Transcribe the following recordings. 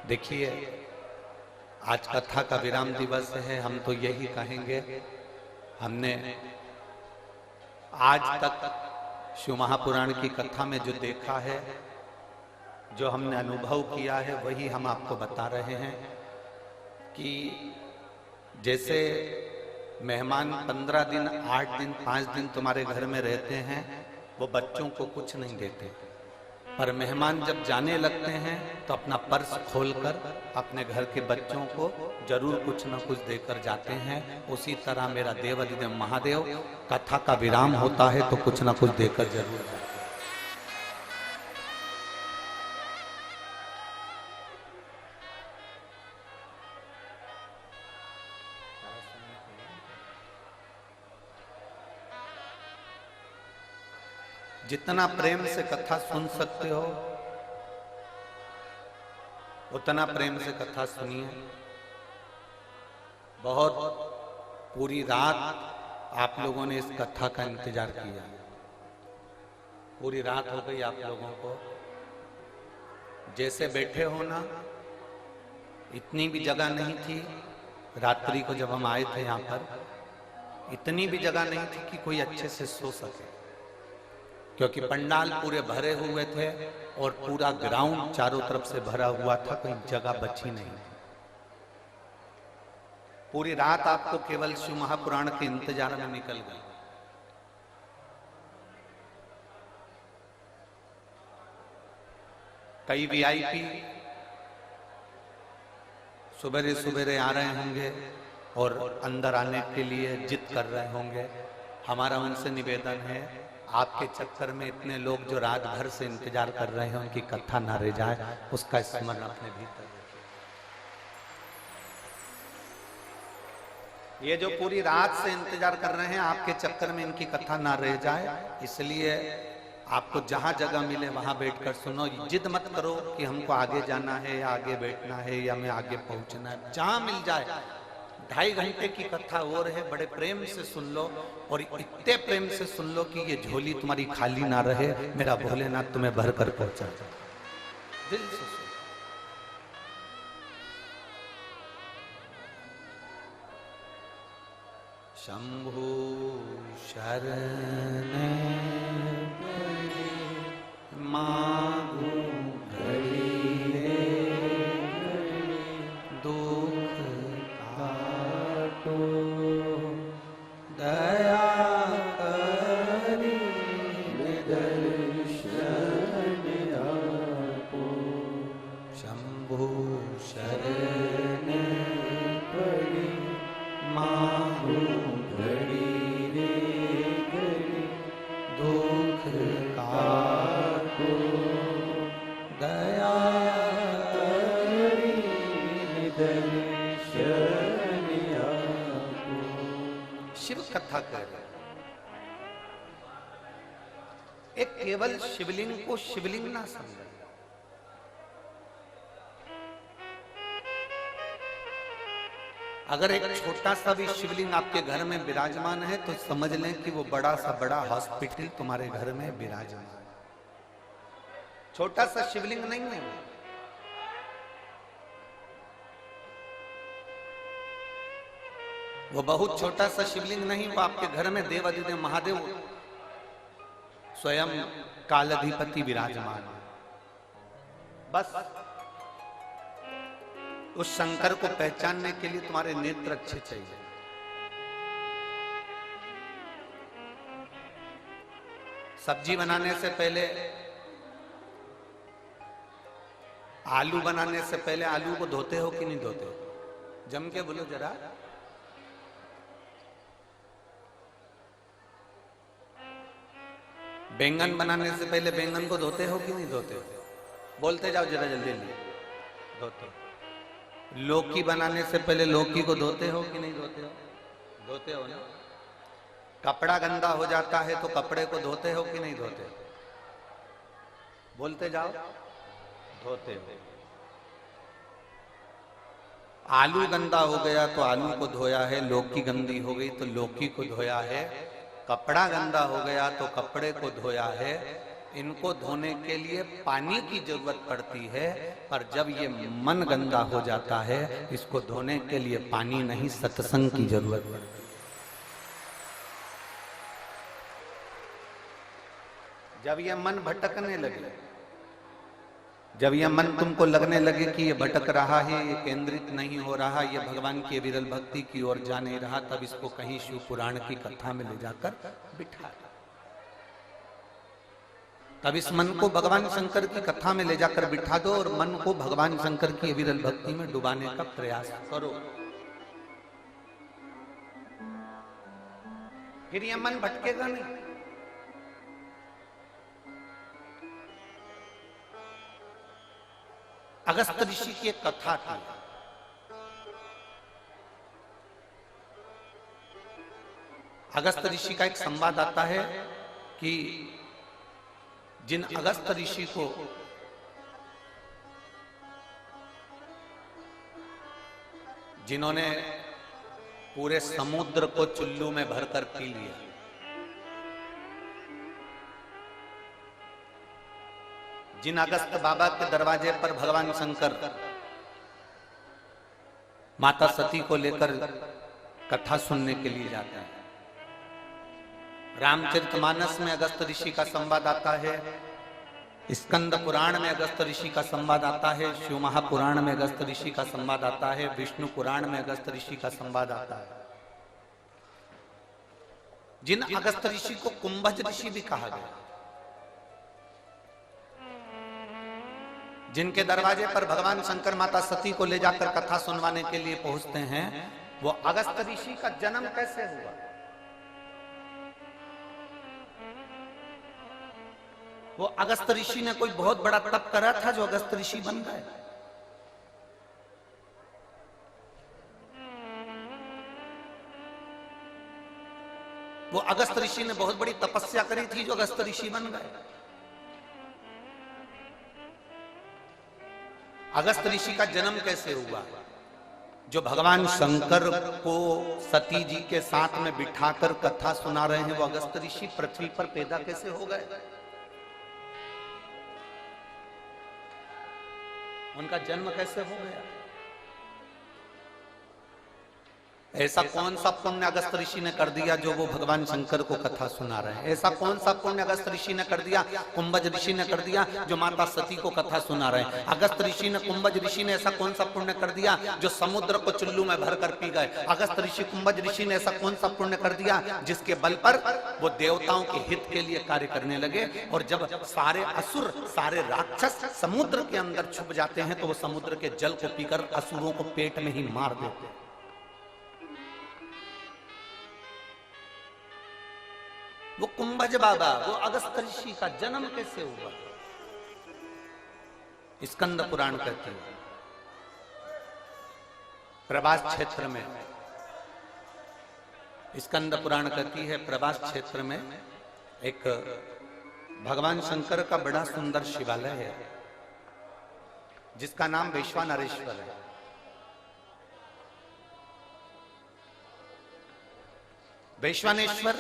देखिए, आज कथा का विराम दिवस है। हम तो यही कहेंगे, हमने आज तक शिव महापुराण की कथा में जो देखा है, जो हमने अनुभव किया है, वही हम आपको बता रहे हैं कि जैसे मेहमान 15 दिन, 8 दिन, 5 दिन तुम्हारे घर में रहते हैं, वो बच्चों को कुछ नहीं देते, पर मेहमान जब जाने लगते हैं तो अपना पर्स खोलकर अपने घर के बच्चों को जरूर कुछ न कुछ देकर जाते हैं। उसी तरह मेरा देवाधिदेव महादेव कथा का विराम होता है तो कुछ न कुछ देकर जरूर जाते हैं। जितना प्रेम से कथा सुन सकते हो उतना प्रेम से कथा सुनिए। बहुत पूरी रात आप लोगों ने इस कथा का इंतजार किया, पूरी रात हो गई आप लोगों को। जैसे बैठे हो ना, इतनी भी जगह नहीं थी। रात्रि को जब हम आए थे यहाँ पर, इतनी भी जगह नहीं थी कि कोई अच्छे से सो सके, क्योंकि पंडाल पूरे भरे हुए थे और पूरा ग्राउंड चारों तरफ से भरा हुआ था, कोई जगह बची नहीं थी। पूरी रात आपको केवल शिव महापुराण के इंतजार में निकल गई। कई वीआईपी सुबेरे सुबेरे आ रहे होंगे और अंदर आने के लिए जिद कर रहे होंगे। हमारा उनसे निवेदन है, आपके चक्कर में इतने लोग जो रात भर से इंतजार कर रहे हैं, उनकी कथा ना रह जाए, उसका स्मरण अपने भीतर रखें। ये जो पूरी रात से इंतजार कर रहे हैं, आपके चक्कर में इनकी कथा ना रह जाए, इसलिए आपको जहां जगह मिले वहां बैठकर सुनो। जिद मत करो कि हमको आगे जाना है या आगे बैठना है या मैं आगे पहुंचना है। जहां मिल जाए, 2.5 घंटे की कथा और है, बड़े प्रेम से सुन लो, और इतने प्रेम से सुन लो कि ये झोली तुम्हारी खाली ना रहे, मेरा भोलेनाथ तुम्हें भर कर पहुंचा जाए। दिल से सुन। शंभु शरण मांगू घड़ी दुख काटो, दया करी दर्शन आपो। शंभु शरण पड़ी मांगू घड़ी रे घड़ी दुख काटो, दया करी दर्शन आपो। शिव कथा कर एक केवल शिवलिंग को शिवलिंग ना समझे। अगर एक छोटा सा भी शिवलिंग आपके घर में विराजमान है तो समझ लें कि वो बड़ा सा बड़ा हॉस्पिटल तुम्हारे घर में विराजमान है। छोटा सा शिवलिंग नहीं है वो बहुत छोटा सा शिवलिंग नहीं, वो आपके घर में देवाधिदेव महादेव स्वयं कालाधिपति विराजमान है। बस उस शंकर को पहचानने के लिए तुम्हारे नेत्र अच्छे चाहिए। सब्जी बनाने से पहले, आलू बनाने से पहले आलू को धोते हो कि नहीं धोते हो? जम के बोलो जरा। बैंगन बनाने से पहले बैंगन को धोते हो कि नहीं धोते हो? बोलते जाओ जरा जल्दी जल्दी। धोते हो। लौकी बनाने से पहले लौकी को धोते हो कि नहीं धोते हो? धोते हो ना। कपड़ा गंदा हो जाता है तो कपड़े को धोते हो कि नहीं धोते हो? बोलते जाओ। धोते हो। आलू गंदा हो गया तो आलू को धोया है, लौकी गंदी हो गई तो लौकी को धोया है, कपड़ा गंदा हो गया तो कपड़े को धोया है। इनको धोने के लिए पानी की जरूरत पड़ती है, पर जब ये मन गंदा हो जाता है, इसको धोने के लिए पानी नहीं, सत्संग की जरूरत पड़ती है। जब ये मन भटकने लगे, जब यह मन तुमको लगने लगे कि ये भटक रहा है, ये केंद्रित नहीं हो रहा, ये भगवान की विरल भक्ति की ओर जा नहीं रहा, तब इसको कहीं शिव पुराण की कथा में ले जाकर बिठा दो। तब इस मन को भगवान शंकर की कथा में ले जाकर बिठा दो और मन को भगवान शंकर की विरल भक्ति में डुबाने का प्रयास करो। फिर यह मन भटकेगा नहीं। अगस्त ऋषि की एक कथा थी। अगस्त ऋषि का एक संवाद आता है कि जिन अगस्त ऋषि को जिन्होंने पूरे समुद्र को चुल्लू में भरकर पी लिया, जिन अगस्त बाबा के दरवाजे पर भगवान शंकर माता सती को लेकर कथा सुनने के लिए जाते हैं। रामचरितमानस में अगस्त ऋषि का संवाद आता है, स्कंद पुराण में अगस्त ऋषि का संवाद आता है, शिव महापुराण में अगस्त ऋषि का संवाद आता है, विष्णु पुराण में अगस्त ऋषि का संवाद आता है। जिन अगस्त ऋषि को कुंभज ऋषि भी कहा गया, जिनके दरवाजे पर भगवान शंकर माता सती को ले जाकर कथा सुनवाने के लिए पहुंचते हैं, वो अगस्त ऋषि का जन्म कैसे हुआ? वो अगस्त ऋषि ने कोई बहुत बड़ा तप करा था जो अगस्त ऋषि बन गए? वो अगस्त ऋषि ने बहुत बड़ी तपस्या करी थी जो अगस्त ऋषि बन गए? अगस्त ऋषि का जन्म कैसे हुआ? जो भगवान शंकर को सती जी के साथ में बिठाकर कथा सुना रहे हैं, वो अगस्त ऋषि पृथ्वी पर पैदा कैसे हो गए? उनका जन्म कैसे हो गया? ऐसा कौन सा पुण्य अगस्त ऋषि ने कर दिया जो वो भगवान शंकर को कथा सुना रहे हैं? ऐसा कौन सा पुण्य अगस्त ऋषि ने कर दिया, कुंभज ऋषि ने कर दिया जो माता सती को कथा सुना रहे हैं? अगस्त ऋषि ने, कुंभज ऋषि ने ऐसा कौन सा पुण्य कर दिया जो समुद्र को चुल्लू में भरकर पी गए? अगस्त ऋषि, कुंभज ऋषि ने ऐसा कौन सा पुण्य कर दिया जिसके बल पर वो देवताओं के हित के लिए कार्य करने लगे? और जब सारे असुर, सारे राक्षस समुद्र के अंदर छुप जाते हैं तो वो समुद्र के जल को पीकर असुरों को पेट में ही मार देते हैं। वो कुंभज बाबा, वो अगस्त ऋषि का जन्म कैसे हुआ? स्कंद पुराण कहते हैं, प्रभास क्षेत्र में, स्कंद पुराण कहती है प्रभास क्षेत्र में एक भगवान शंकर का बड़ा सुंदर शिवालय है जिसका नाम वैश्वानरेश्वर है। वैश्वानेश्वर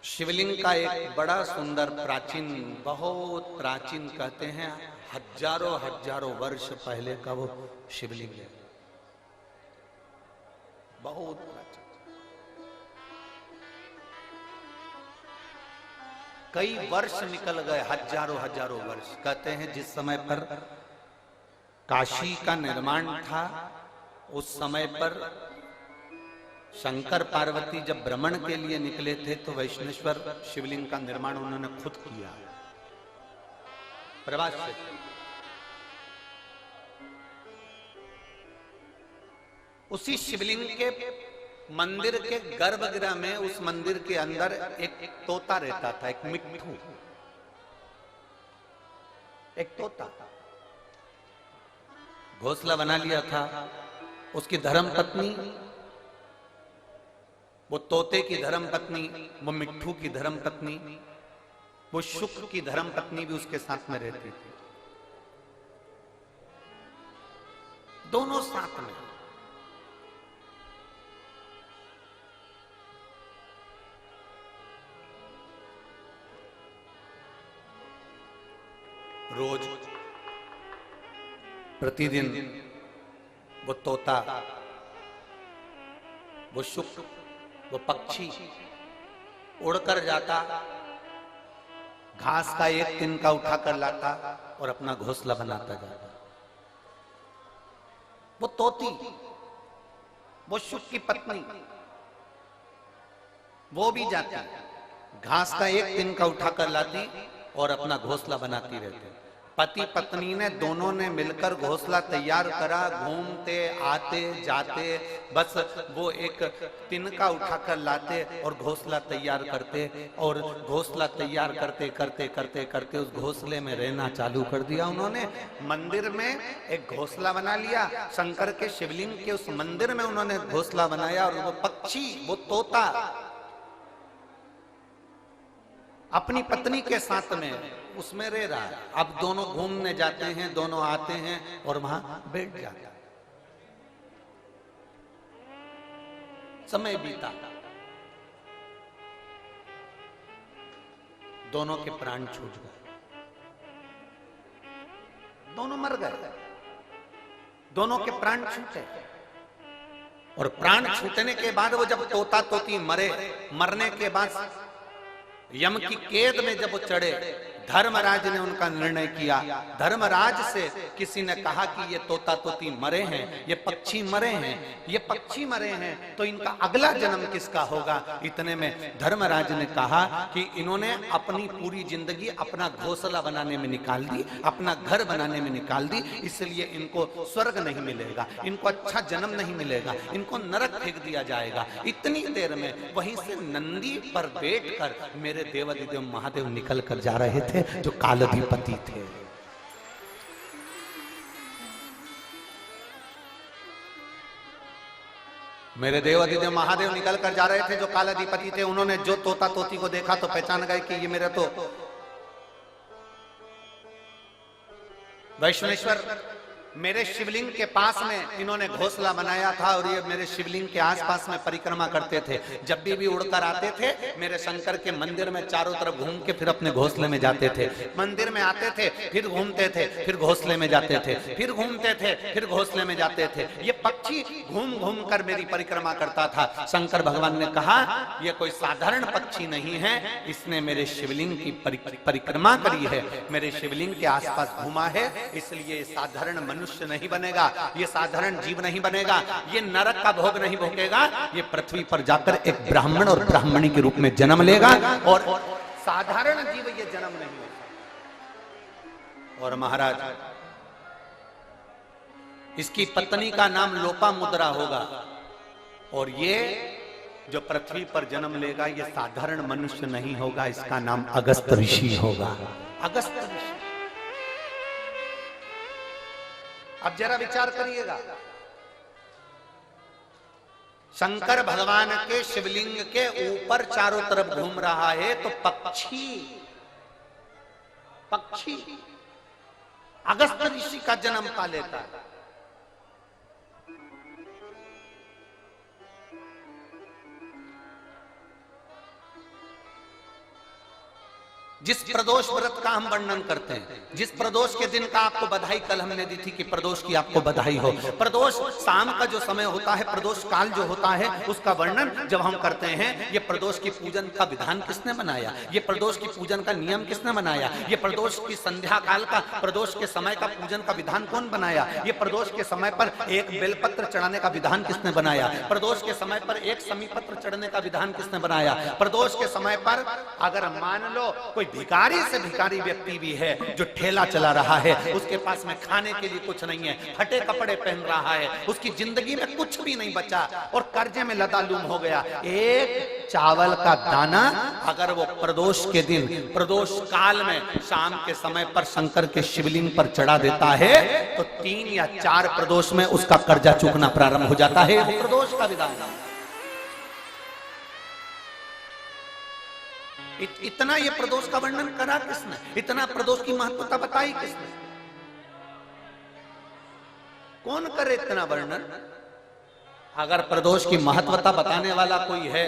शिवलिंग का एक बड़ा सुंदर प्राचीन, बहुत प्राचीन, कहते हैं हजारों हजारों वर्ष पहले का वो शिवलिंग है, बहुत प्राचीन। कई वर्ष निकल गए, हजारों हजारों वर्ष। कहते हैं जिस समय पर काशी का निर्माण था, उस समय पर शंकर पार्वती जब भ्रमण के लिए निकले थे तो वैष्णेश्वर शिवलिंग का निर्माण उन्होंने खुद किया। प्रभास से उसी शिवलिंग के मंदिर के गर्भगृह में, उस मंदिर के अंदर एक तोता रहता था, एक मिट्ठू, एक तोता घोंसला बना लिया था। उसकी धर्म पत्नी, वो तोते की धर्म पत्नी, वो मिट्ठू की धर्म पत्नी, वो शुक्र की धर्म पत्नी भी उसके साथ में रहती थी, दोनों साथ में। रोज प्रतिदिन वो तोता, वो शुक, वो पक्षी उड़कर जाता, घास का एक तिनका उठाकर लाता और अपना घोंसला बनाता जाता। वो तोती, वो शुक की पत्नी, वो भी जाती, घास का एक तिनका उठाकर लाती और अपना घोंसला बनाती रहती। पति पत्नी ने दोनों ने मिलकर घोंसला तैयार करा, घूमते आते जाते, बस वो एक तिनका उठाकर लाते और घोंसला तैयार करते, और घोंसला तैयार करते करते करते करते उस घोंसले में रहना चालू कर दिया उन्होंने। मंदिर में एक घोंसला बना लिया, शंकर के शिवलिंग के उस मंदिर में उन्होंने घोंसला बनाया, और वो पक्षी, वो तोता अपनी पत्नी के साथ में उसमें रह रहा है। अब दोनों घूमने जाते हैं, दोनों आते हैं और वहां बैठ जाते हैं। समय बीता, दोनों के प्राण छूट गए, दोनों मर गए, दोनों के प्राण छूटे। और प्राण छूटने के बाद वो जब तोता तोती मरे, मरने के बाद यम की कैद में जब वो चढ़े, धर्मराज ने उनका निर्णय किया। धर्मराज से किसी ने कहा कि ये तोता तोती मरे हैं, ये पक्षी मरे हैं, ये पक्षी मरे हैं, तो इनका अगला जन्म किसका होगा। इतने में धर्मराज ने कहा कि इन्होंने अपनी पूरी जिंदगी अपना घोंसला बनाने में निकाल दी, अपना घर बनाने में निकाल दी, इसलिए इनको स्वर्ग नहीं मिलेगा, इनको अच्छा जन्म नहीं मिलेगा, इनको नरक फेंक दिया जाएगा। इतनी देर में वहीं से नंदी पर बैठकर मेरे देवाधिदेव महादेव निकल कर जा रहे थे, जो कालाधिपति थे। मेरे देवाधिदेव महादेव निकल कर जा रहे थे, जो कालाधिपति थे। उन्होंने जो तोता तोती को देखा तो पहचान गए कि ये मेरे तो वैष्णवेश्वर, मेरे शिवलिंग के पास में इन्होंने घोंसला बनाया था, और ये मेरे शिवलिंग के आसपास में परिक्रमा करते थे। जब भी उड़कर आते थे मेरे शंकर के मंदिर में चारों तरफ घूम के फिर अपने घोंसले में जाते थे। मंदिर में आते थे, फिर घूमते थे, फिर घोंसले में जाते थे, फिर घूमते थे, फिर घोंसले में जाते थे। ये पक्षी घूम घूम कर मेरी परिक्रमा करता था। शंकर भगवान ने कहा यह कोई साधारण पक्षी नहीं है, इसने मेरे शिवलिंग की परिक्रमा करी है, मेरे शिवलिंग के आसपास घूमा है, इसलिए साधारण मनुष्य नहीं बनेगा, ये साधारण जीव नहीं बनेगा, ये नरक का भोग नहीं भोगेगा, ये पृथ्वी पर जाकर एक ब्राह्मण और ब्राह्मणी के रूप में जन्म लेगा, और साधारण जीव ये जन्म नहीं लेगा। और महाराज, इसकी पत्नी का नाम लोपामुद्रा होगा, और ये जो पृथ्वी पर जन्म लेगा ये साधारण मनुष्य नहीं होगा, इसका नाम अगस्त ऋषि होगा। अगस्त ऋषि। अब जरा विचार करिएगा, शंकर भगवान के शिवलिंग के ऊपर चारों तरफ घूम रहा है, तो पक्षी अगस्त ऋषि का जन्म पा लेता है। जिस प्रदोष व्रत का हम वर्णन करते हैं, जिस प्रदोष के दिन का आपको बधाई कल हमने दी थी कि प्रदोष की आपको बधाई हो। प्रदोष शाम का जो समय होता है, प्रदोष काल जो होता है, उसका वर्णन जब हम करते हैं, ये प्रदोष की पूजन का विधान किसने बनाया, ये प्रदोष की पूजन का नियम किसने बनाया, ये प्रदोष की संध्या काल का, प्रदोष के समय का पूजन का विधान कौन बनाया, ये प्रदोष के समय पर एक बेलपत्र चढ़ाने का विधान किसने बनाया, प्रदोष के समय पर एक समीपत्र चढ़ने का विधान किसने बनाया, प्रदोष के समय पर अगर मान लो कोई भिखारी से भिखारी व्यक्ति भी है जो ठेला चला रहा है, उसके पास में खाने के लिए कुछ नहीं है, फटे कपड़े पहन रहा है, उसकी जिंदगी में कुछ भी नहीं बचा और कर्जे में लदालूम हो गया, एक चावल का दाना अगर वो प्रदोष के दिन, प्रदोष काल में शाम के समय पर शंकर के शिवलिंग पर चढ़ा देता है, तो 3 या 4 प्रदोष में उसका कर्जा चूकना प्रारंभ हो जाता है। प्रदोष का विधान। इतना ये प्रदोष का वर्णन करा किसने, इतना प्रदोष की महत्वता बताई किसने, कौन करे इतना वर्णन। अगर प्रदोष की महत्वता बताने वाला कोई है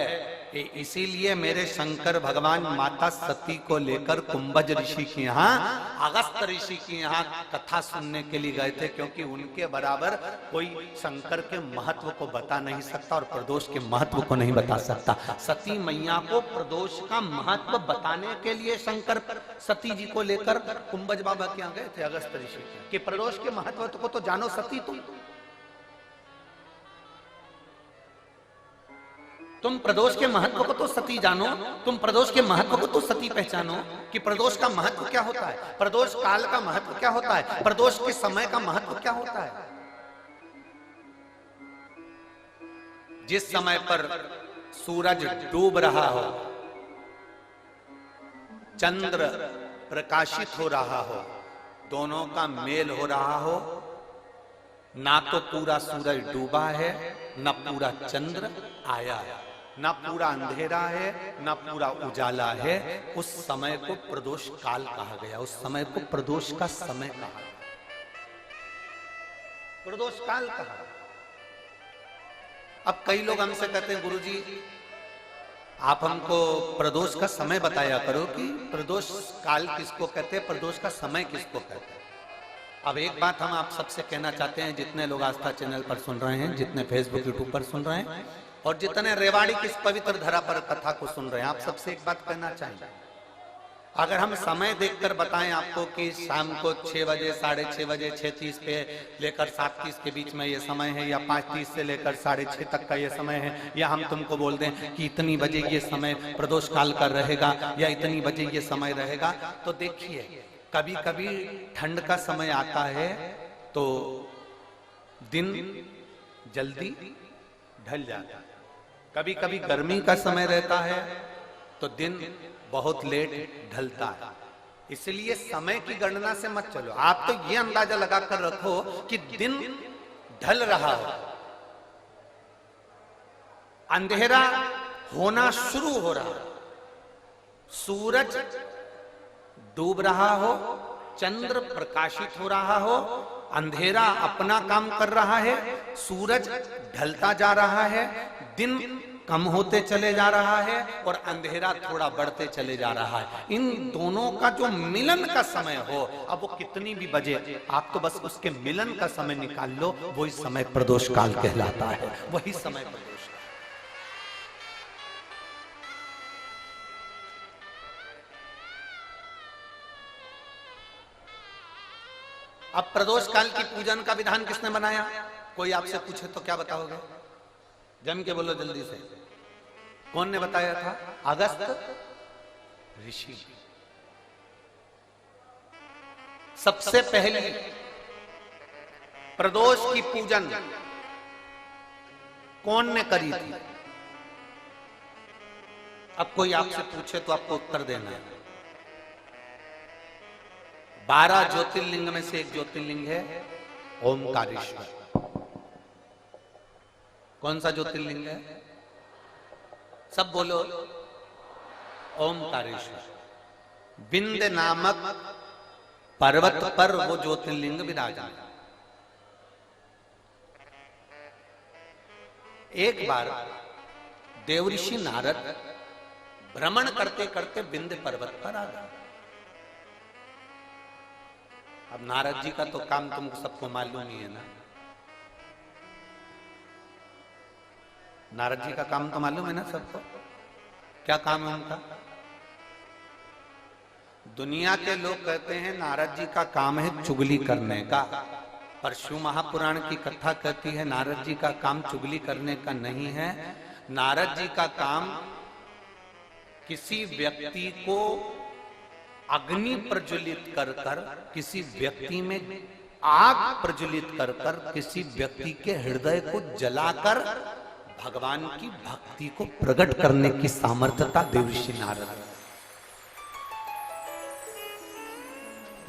इसीलिए मेरे शंकर भगवान माता सती को लेकर कुंभज ऋषि के यहाँ, अगस्त ऋषि के यहाँ कथा सुनने के लिए गए थे, क्योंकि उनके बराबर कोई शंकर के महत्व को बता नहीं सकता और प्रदोष के महत्व को नहीं बता सकता। सती मैया को प्रदोष का महत्व बताने के लिए शंकर सती जी को लेकर कुंभज बाबा के यहाँ गए थे, अगस्त ऋषि, कि प्रदोष के महत्व को तो जानो सती, तुम प्रदोष के महत्व को तो सती जानो, तुम प्रदोष के महत्व को तो सती पहचानो कि प्रदोष का महत्व क्या होता है, प्रदोष काल का महत्व क्या होता है, प्रदोष के समय का महत्व क्या होता है। जिस समय पर सूरज डूब रहा हो, चंद्र प्रकाशित हो रहा हो, दोनों का मेल हो रहा हो, ना तो पूरा सूरज डूबा है, ना पूरा चंद्र आया है, ना पूरा अंधेरा है, ना पूरा उजाला है, उस समय को प्रदोष काल कहा गया, उस समय को प्रदोष का समय कहा, प्रदोष काल कहा। अब कई लोग हमसे कहते हैं, गुरुजी आप हमको प्रदोष का समय बताया करो कि प्रदोष काल किसको कहते हैं, प्रदोष का समय किसको कहते हैं। अब एक बात हम आप सबसे कहना चाहते हैं, जितने लोग आस्था चैनल पर सुन रहे हैं, जितने फेसबुक यूट्यूब पर सुन रहे हैं और जितने रेवाड़ी की इस पवित्र धरा पर कथा को सुन रहे हैं, आप सबसे एक बात कहना चाहेंगे, अगर हम समय देखकर बताएं आपको कि शाम को 6 बजे, 6:30 बजे, 6:30 पे लेकर 7:30 के बीच में ये समय है, या 5:30 से लेकर 6:30 तक का ये समय है, या हम तुमको बोल दें कि इतनी बजे ये समय प्रदोष काल का रहेगा या इतनी बजे ये समय रहेगा, तो देखिए कभी कभी ठंड का समय आता है तो दिन जल्दी ढल जाता है, कभी कभी गर्मी का समय रहता है तो दिन बहुत लेट ढलता है। इसलिए समय की गणना से मत चलो, आप तो ये अंदाजा लगाकर रखो कि दिन ढल रहा हो, अंधेरा होना शुरू हो रहा, सूरज डूब रहा हो, चंद्र प्रकाशित हो रहा हो, अंधेरा अपना काम कर रहा है, सूरज ढलता जा रहा है, दिन कम होते चले जा रहा है और अंधेरा थोड़ा बढ़ते चले जा रहा है। इन दोनों का जो मिलन का समय हो, अब वो कितनी भी बजे, आप तो बस उसके मिलन का समय निकाल लो, वही समय प्रदोष काल कहलाता है, वही समय प्रदोष। अब प्रदोष काल की पूजन का विधान किसने बनाया? कोई आपसे पूछे तो क्या बताओगे? जम के बोलो जल्दी से, कौन ने बताया था? अगस्त ऋषि। सबसे पहले प्रदोष की पूजन कौन ने करी थी? अब कोई आपसे पूछे तो आपको उत्तर देना है। 12 ज्योतिर्लिंग में से एक ज्योतिर्लिंग है ओमकारेश्वर। कौन सा ज्योतिर्लिंग है? सब बोलो। ओमकारेश्वर। विंध्य नामक पर्वत पर वो ज्योतिर्लिंग विराजमान। एक बार देवऋषि नारद भ्रमण करते करते विंध्य पर्वत पर आ गए। अब नारद जी का तो काम तुमको सबको मालूम ही है ना। नारद जी का काम तो मालूम है ना सबको। क्या काम है उनका? दुनिया के लोग कहते हैं नारद जी का काम है चुगली करने का, पर शिव महापुराण की कथा कहती है नारद जी का काम चुगली करने का नहीं है। नारद जी का काम किसी व्यक्ति को अग्नि प्रज्वलित कर कर, किसी व्यक्ति में आग प्रज्वलित कर कर, किसी व्यक्ति के हृदय को जलाकर भगवान की भक्ति को प्रकट करने की सामर्थ्यता देवऋषि नारद।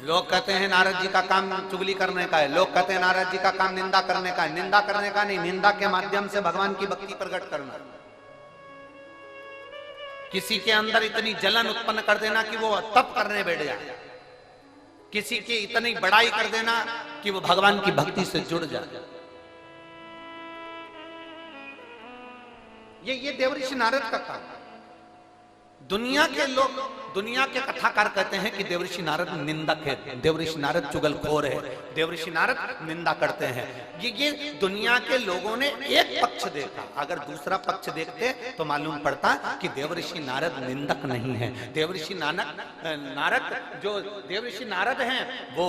लोग कहते हैं नारद जी का काम चुगली करने का है, लोग कहते हैं नारद जी का काम निंदा करने का है। निंदा करने का नहीं, निंदा के माध्यम से भगवान की भक्ति प्रकट करना। किसी के अंदर इतनी जलन उत्पन्न कर देना कि वो तप करने बैठ जाए, किसी की इतनी बड़ाई कर देना कि वो भगवान की भक्ति से जुड़ जाए। ये देवऋषि नारद का काम। दुनिया के लोग, दुनिया के कथाकार कहते हैं कि देवऋषि नारद निंदक है, देवऋषि नारद चुगलखोर है, देवऋषि नारद निंदा करते हैं। ये दुनिया के लोगों ने एक पक्ष देखा, अगर दूसरा पक्ष देखते तो मालूम पड़ता कि देवऋषि नारद निंदक नहीं है। देवऋषि नारद जो देवऋषि नारद हैं वो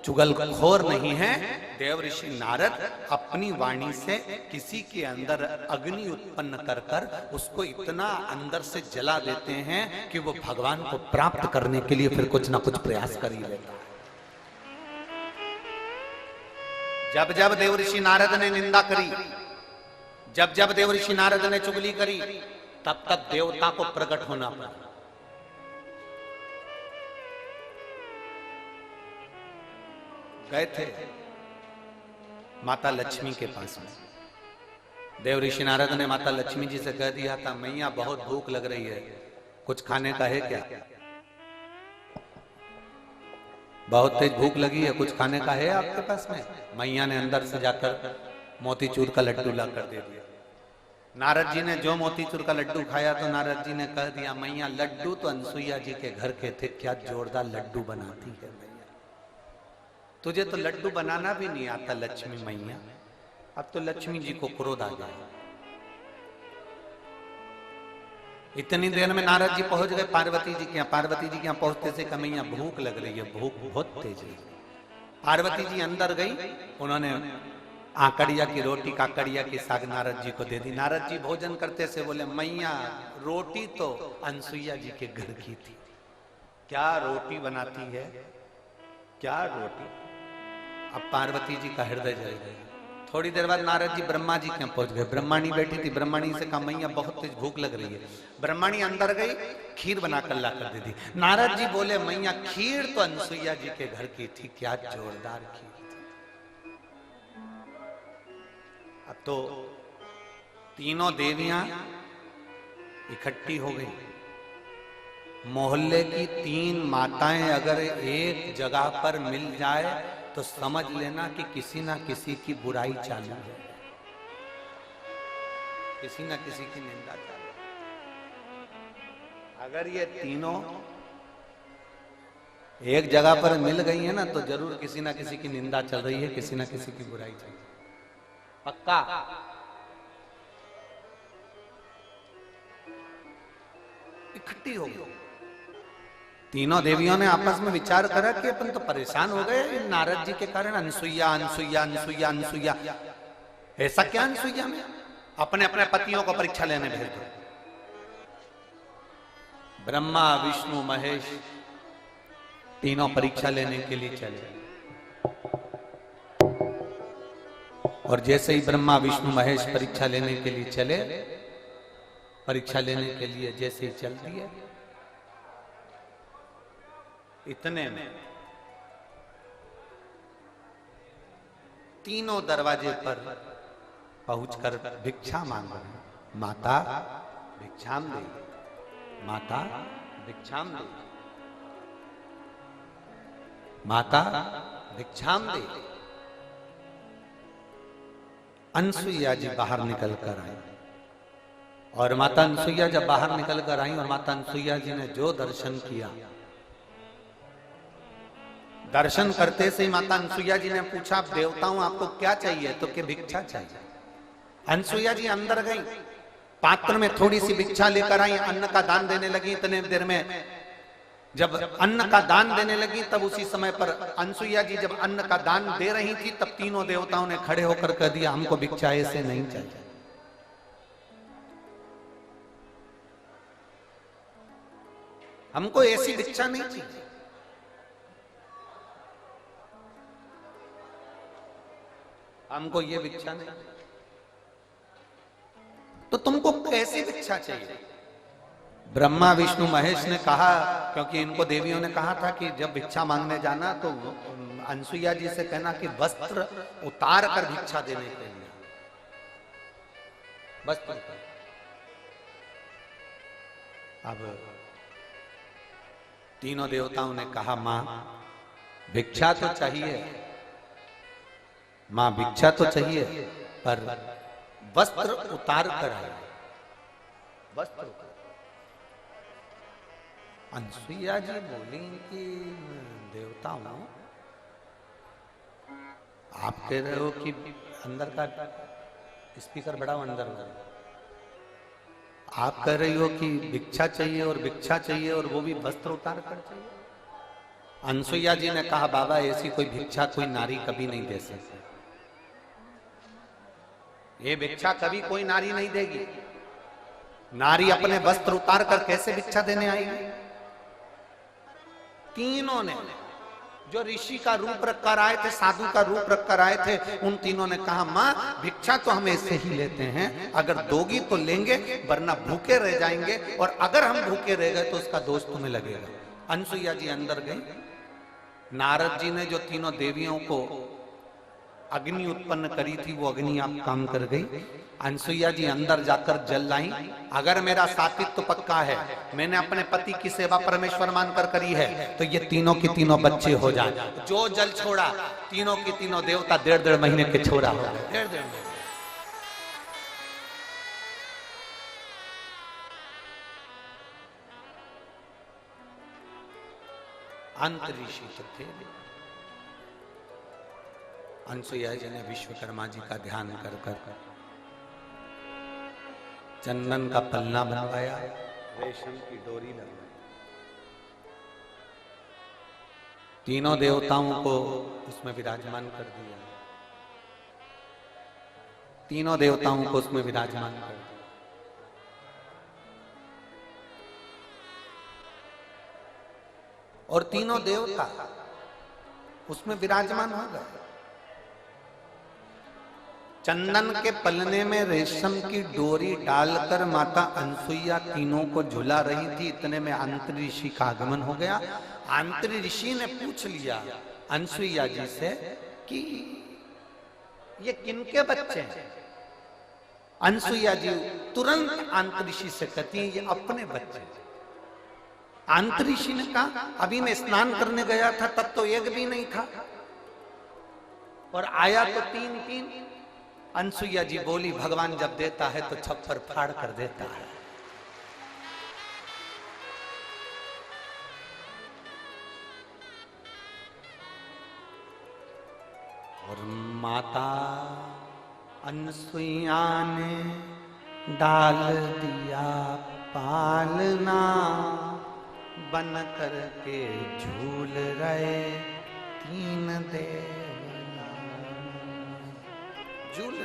चुगलखोर नहीं है। देवऋषि नारद अपनी वाणी से किसी के अंदर अग्नि उत्पन्न कर कर उसको इतना अंदर से जला देते हैं कि वो भगवान को प्राप्त करने के लिए फिर कुछ ना कुछ प्रयास कर ही लेता है। जब जब देवऋषि नारद ने निंदा करी, जब जब देवऋषि नारद ने चुगली करी, तब तक देवता को प्रकट होना पड़ा। गए थे माता लक्ष्मी के पास में। देवऋषि नारद ने माता लक्ष्मी जी से कह दिया था, मैया बहुत भूख लग रही है, कुछ खाने का है क्या? बहुत तेज भूख लगी है, कुछ खाने का है आपके पास में? मैया ने अंदर से जाकर मोतीचूर का लड्डू ला कर दे दिया। नारद जी ने जो मोतीचूर का लड्डू खाया तो नारद जी ने कह दिया, मैया लड्डू तो अनसुईया जी के घर के थे, क्या जोरदार लड्डू बनाती है मैया, तुझे तो लड्डू बनाना भी नहीं आता लक्ष्मी मैया। अब तो लक्ष्मी जी को क्रोध आ गया। इतनी देर में नारद जी पहुंच गए पार्वती जी के यहाँ। पार्वती जी के यहाँ पहुंचते से कहा, मैया भूख लग रही है, भूख बहुत तेज है। पार्वती जी अंदर गई, उन्होंने आकड़िया की रोटी काकड़िया की साग नारद जी को दे दी। नारद जी भोजन करते से बोले, मैया रोटी तो अनसुईया जी के घर की थी, क्या रोटी बनाती है, क्या रोटी। अब पार्वती जी का हृदय जल गया। थोड़ी देर बाद नारद जी ब्रह्मा जी के पहुंच गए। ब्रह्माणी बैठी थी, ब्रह्माणी से कहा, मैया बहुत तेज भूख लग रही है। ब्रह्माणी अंदर गई, खीर बनाकर ला कर दे दी। नारद जी बोले, मैया खीर तो अनसुईया जी के घर की थी, क्या जोरदार खीर थी। अब तो तीनों देवियां इकट्ठी हो गई। मोहल्ले की 3 माताएं अगर एक जगह पर मिल जाए तो समझ लेना कि किसी ना किसी की बुराई चालू है, किसी ना किसी की निंदा चालू है। अगर ये तीनों एक जगह पर मिल गई है ना तो जरूर किसी ना किसी की निंदा चल रही है, किसी ना किसी की बुराई चल रही है, पक्का। इकट्ठी हो गई। तीनों देवियों ने आपस में विचार करा कि अपन तो परेशान हो गए नारद जी के कारण। अनसुईया अनसुईया अनसुईया अनसुईया, ऐसा क्या अनसुईया में? अपने अपने पतियों को परीक्षा लेने भेज दो। ब्रह्मा विष्णु महेश तीनों परीक्षा लेने के लिए चले। और जैसे ही ब्रह्मा विष्णु महेश परीक्षा लेने के लिए चले, परीक्षा लेने के लिए जैसे ही चल दिए, इतने में तीनों दरवाजे पर पहुंचकर भिक्षा मांग रहे हैं। माता भिक्षाम दे, माता भिक्षाम दे, माता भिक्षाम दे। अनसुईया जी बाहर निकल कर आई और माता अनसुईया जब बाहर निकल कर आई और माता अनसुईया जी ने जो दर्शन किया, दर्शन करते से ही माता अनसुईया जी ने पूछा, आप देवताओं आपको क्या चाहिए? तो कि भिक्षा चाहिए। अनसुईया जी अंदर गई, पात्र में थोड़ी सी भिक्षा लेकर आई, अन्न का दान देने लगी। इतने देर में जब अन्न का दान देने लगी तब उसी समय पर अनसुईया जी जब अन्न का दान दे रही थी तब तीनों देवताओं ने खड़े होकर कह दिया, हमको भिक्षा ऐसे नहीं चाहिए, हमको ऐसी भिक्षा नहीं चाहिए। हमको ये भिक्षा नहीं, तो तुमको कैसी भिक्षा चाहिए? ब्रह्मा विष्णु महेश ने कहा, क्योंकि इनको देवियों ने कहा था कि जब भिक्षा मांगने जाना तो अनसुईया जी से कहना कि वस्त्र उतार कर भिक्षा देने के लिए, वस्त्र। अब तीनों देवताओं ने कहा, मां भिक्षा तो चाहिए, मां भिक्षा तो चाहिए, पर वस्त्र उतार कर आए, वस्त्र। अनसुईया जी बोली कि देवता हूं, आप कह रहे हो कि अंदर का स्पीकर बड़ा अंदर हो, आप कह रही हो कि भिक्षा चाहिए और भिक्षा चाहिए और वो भी वस्त्र उतार कर चाहिए। अनसुईया जी ने कहा बाबा ऐसी कोई भिक्षा कोई नारी कभी नहीं दे सकती, ये भिक्षा कभी कोई नारी नहीं देगी। नारी अपने वस्त्र उतार कर कैसे भिक्षा देने आएगी? तीनों ने, जो ऋषि का रूप रखकर आए थे, साधु का रूप रखकर आए थे, उन तीनों ने कहा माँ भिक्षा तो हम ऐसे ही लेते हैं, अगर दोगी तो लेंगे वरना भूखे रह जाएंगे, और अगर हम भूखे रह गए तो उसका दोष तुम्हें लगेगा। अनसुईया जी अंदर गई। नारद जी ने जो तीनों देवियों को अग्नि उत्पन्न करी थी वो अग्नि आप काम कर गई। अनसुईया जी अंदर जाकर जल लाई। अगर मेरा सात्वित्व पक्का है, मैंने अपने पति की सेवा परमेश्वर मानकर करी है, तो ये तीनों की तीनों बच्चे हो जाए। जो जल छोड़ा तीनों की तीनों देवता 1.5 महीने के छोड़ा हो गए। 1.5 महीने। अंत ऋषि तो थे। अनसुईया जी ने विश्वकर्मा जी का ध्यान कर कर चंदन का पलना बनवाया, रेशम की डोरी लगवाई, तीनों देवताओं को उसमें विराजमान कर दिया, तीनों देवताओं को उसमें विराजमान कर दिया। और तीनों देवता उसमें विराजमान हो गए। चंदन के पलने में रेशम की डोरी डालकर माता अनसुईया तीनों को झुला रही थी। इतने में अंतरी ऋषि का आगमन हो गया। अंतरी ऋषि ने पूछ लिया अनसुईया जी से कि ये किनके बच्चे हैं? अनसुईया जी तुरंत अंतरी ऋषि से कहती हैं ये अपने बच्चे हैं। अंतरी ऋषि ने कहा अभी मैं स्नान करने गया था तब तो एक भी नहीं था, और आया तो 3-3। अनसुईया जी बोली भगवान जब देता है तो छप्पर फाड़ कर देता है। और माता अनसुईया ने डाल दिया पालना, बन करके झूल रहे 3 देवता। झूल।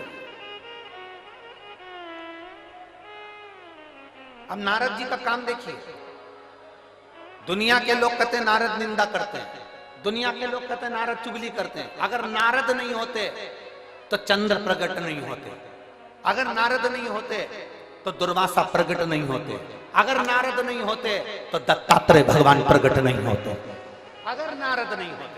अब नारद जी का काम देखिए। दुनिया के लोग कहते हैं नारद निंदा करते हैं, दुनिया के लोग कहते हैं नारद चुगली करते हैं। अगर नारद नहीं होते तो चंद्र प्रकट नहीं होते, अगर नारद नहीं होते तो दुर्वासा प्रकट नहीं होते, अगर नारद नहीं होते तो दत्तात्रेय भगवान प्रकट नहीं होते, अगर नारद नहीं होते।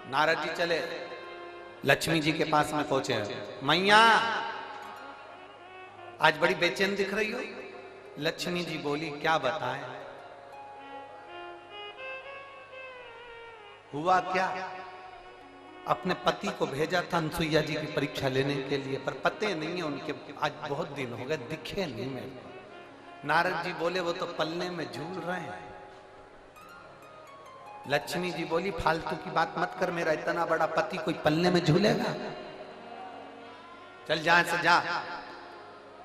नारद जी चले लक्ष्मी जी के पास में पहुंचे। मैया आज बड़ी बेचैन दिख रही हो। लक्ष्मी जी बोली क्या बताएं, हुआ क्या? अपने पति को भेजा था अनसुईया जी की परीक्षा लेने के लिए, पर पते नहीं है उनके, आज बहुत दिन हो गए दिखे नहीं मेरे को। नारद जी बोले वो तो पलने में झूल रहे हैं। लक्ष्मी जी बोली फालतू की बात मत कर, मेरा इतना बड़ा पति कोई पलने में झूलेगा? चल जा से जा।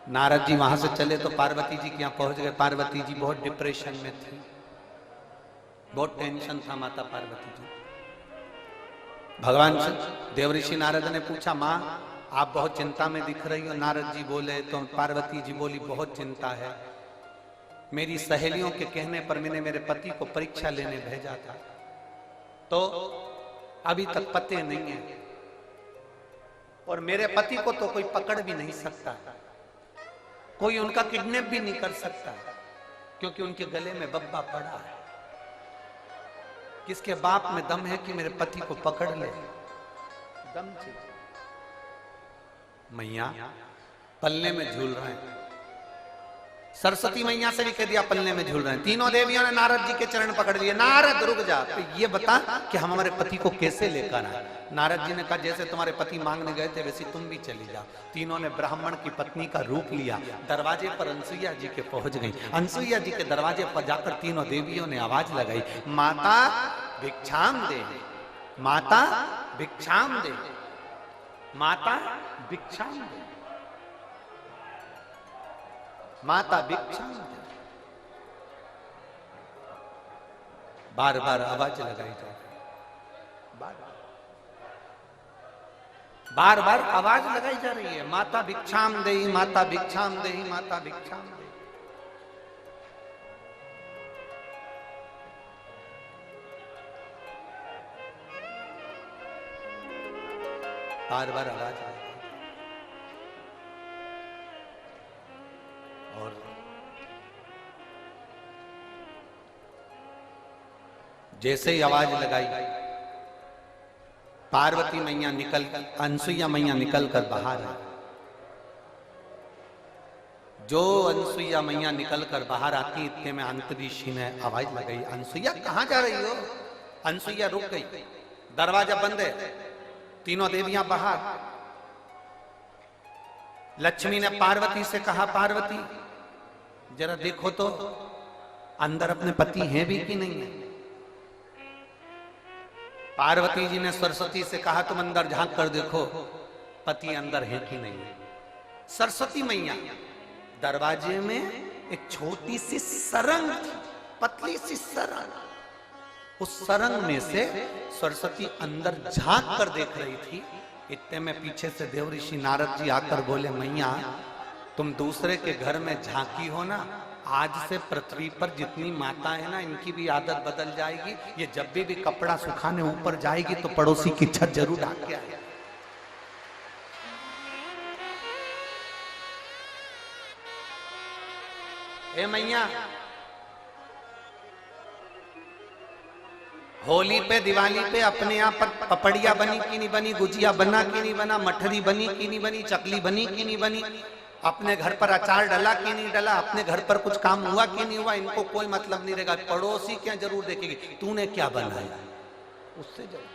नारद जी वहां से चले तो पार्वती जी के यहाँ पहुंच गए। पार्वती जी बहुत डिप्रेशन में थी, बहुत टेंशन था माता पार्वती जी। भगवान से देवऋषि नारद ने पूछा माँ आप बहुत चिंता में दिख रही हो। नारद जी बोले तो पार्वती जी बोली बहुत चिंता है, मेरी सहेलियों के कहने पर मैंने मेरे पति को परीक्षा लेने भेजा था, तो अभी तक पते नहीं है, और मेरे पति को तो कोई पकड़ भी नहीं सकता, कोई उनका किडनैप भी नहीं कर सकता, क्योंकि उनके गले में बब्बा पड़ा है। किसके बाप में दम है कि मेरे पति को पकड़ ले? दम से मैया पल्ले में झूल रहे हैं, सरस्वती मैया से भी कह दिया पल्ले में झूल रहे हैं। तीनों देवियों ने नारद जी के चरण पकड़ लिए, नारद रुक जा, तो ये बता कि हम हमारे पति को कैसे लेकर आए। नारद जी ने कहा जैसे तुम्हारे पति मांगने गए थे वैसे तुम भी चली जाओ। तीनों ने ब्राह्मण की पत्नी का रूप लिया, दरवाजे पर अनसुईया जी के पहुंच गई। अनसुईया जी के दरवाजे पर जाकर तीनों देवियों ने आवाज लगाई, माता भिक्षाम दे, माता भिक्षाम दे, माता भिक्षाम दे, माता भिक्षाम दे। बार बार आवाज लगाई जाए, बार बार आवाज लगाई जा रही है, माता भिक्षाम दे, माता भिक्षाम दे, माता भिक्षाम दे। बार बार आवाज लगाई। और जैसे ही आवाज लगाई, पार्वती मैया निकल, अनसुईया मैया निकल कर बाहर आई। जो अनसुईया मैया निकल कर बाहर आती, इतने में अंतरीषी ने आवाज लगाई, अनसुईया कहां जा रही हो? अनसुईया रुक गई, दरवाजा बंद है, तीनों देवियां बाहर। लक्ष्मी ने पार्वती से कहा, पार्वती जरा देखो तो अंदर अपने पति हैं भी कि नहीं है। पार्वती जी ने सरस्वती से कहा, तुम अंदर झांक कर देखो पति अंदर है कि नहीं है। सरस्वती मैया दरवाजे में एक छोटी सी सरंग थी, पतली सी सरंग, उस सरंग में से सरस्वती अंदर झांक कर देख रही थी। इतने में पीछे से देवऋषि नारद जी आकर बोले, मैया तुम दूसरे के घर में झांकी हो ना, आज से पृथ्वी पर जितनी माता है ना, इनकी भी आदत बदल जाएगी। ये जब भी कपड़ा सुखाने ऊपर जाएगी तो पड़ोसी की छत जरूर ढाक के आएगी। ए मैया, होली पे दिवाली पे अपने यहाँ पर पपड़िया बनी कि नहीं बनी, गुजिया बना कि नहीं बना, मठरी बनी कि नहीं बनी, चकली बनी कि नहीं बनी, अपने घर पर अचार डला कि नहीं डला, अपने घर पर कुछ काम हुआ कि नहीं हुआ, इनको कोई मतलब नहीं रहेगा। पड़ोसी क्या जरूर देखेगी तूने क्या बनाया, उससे जरूर।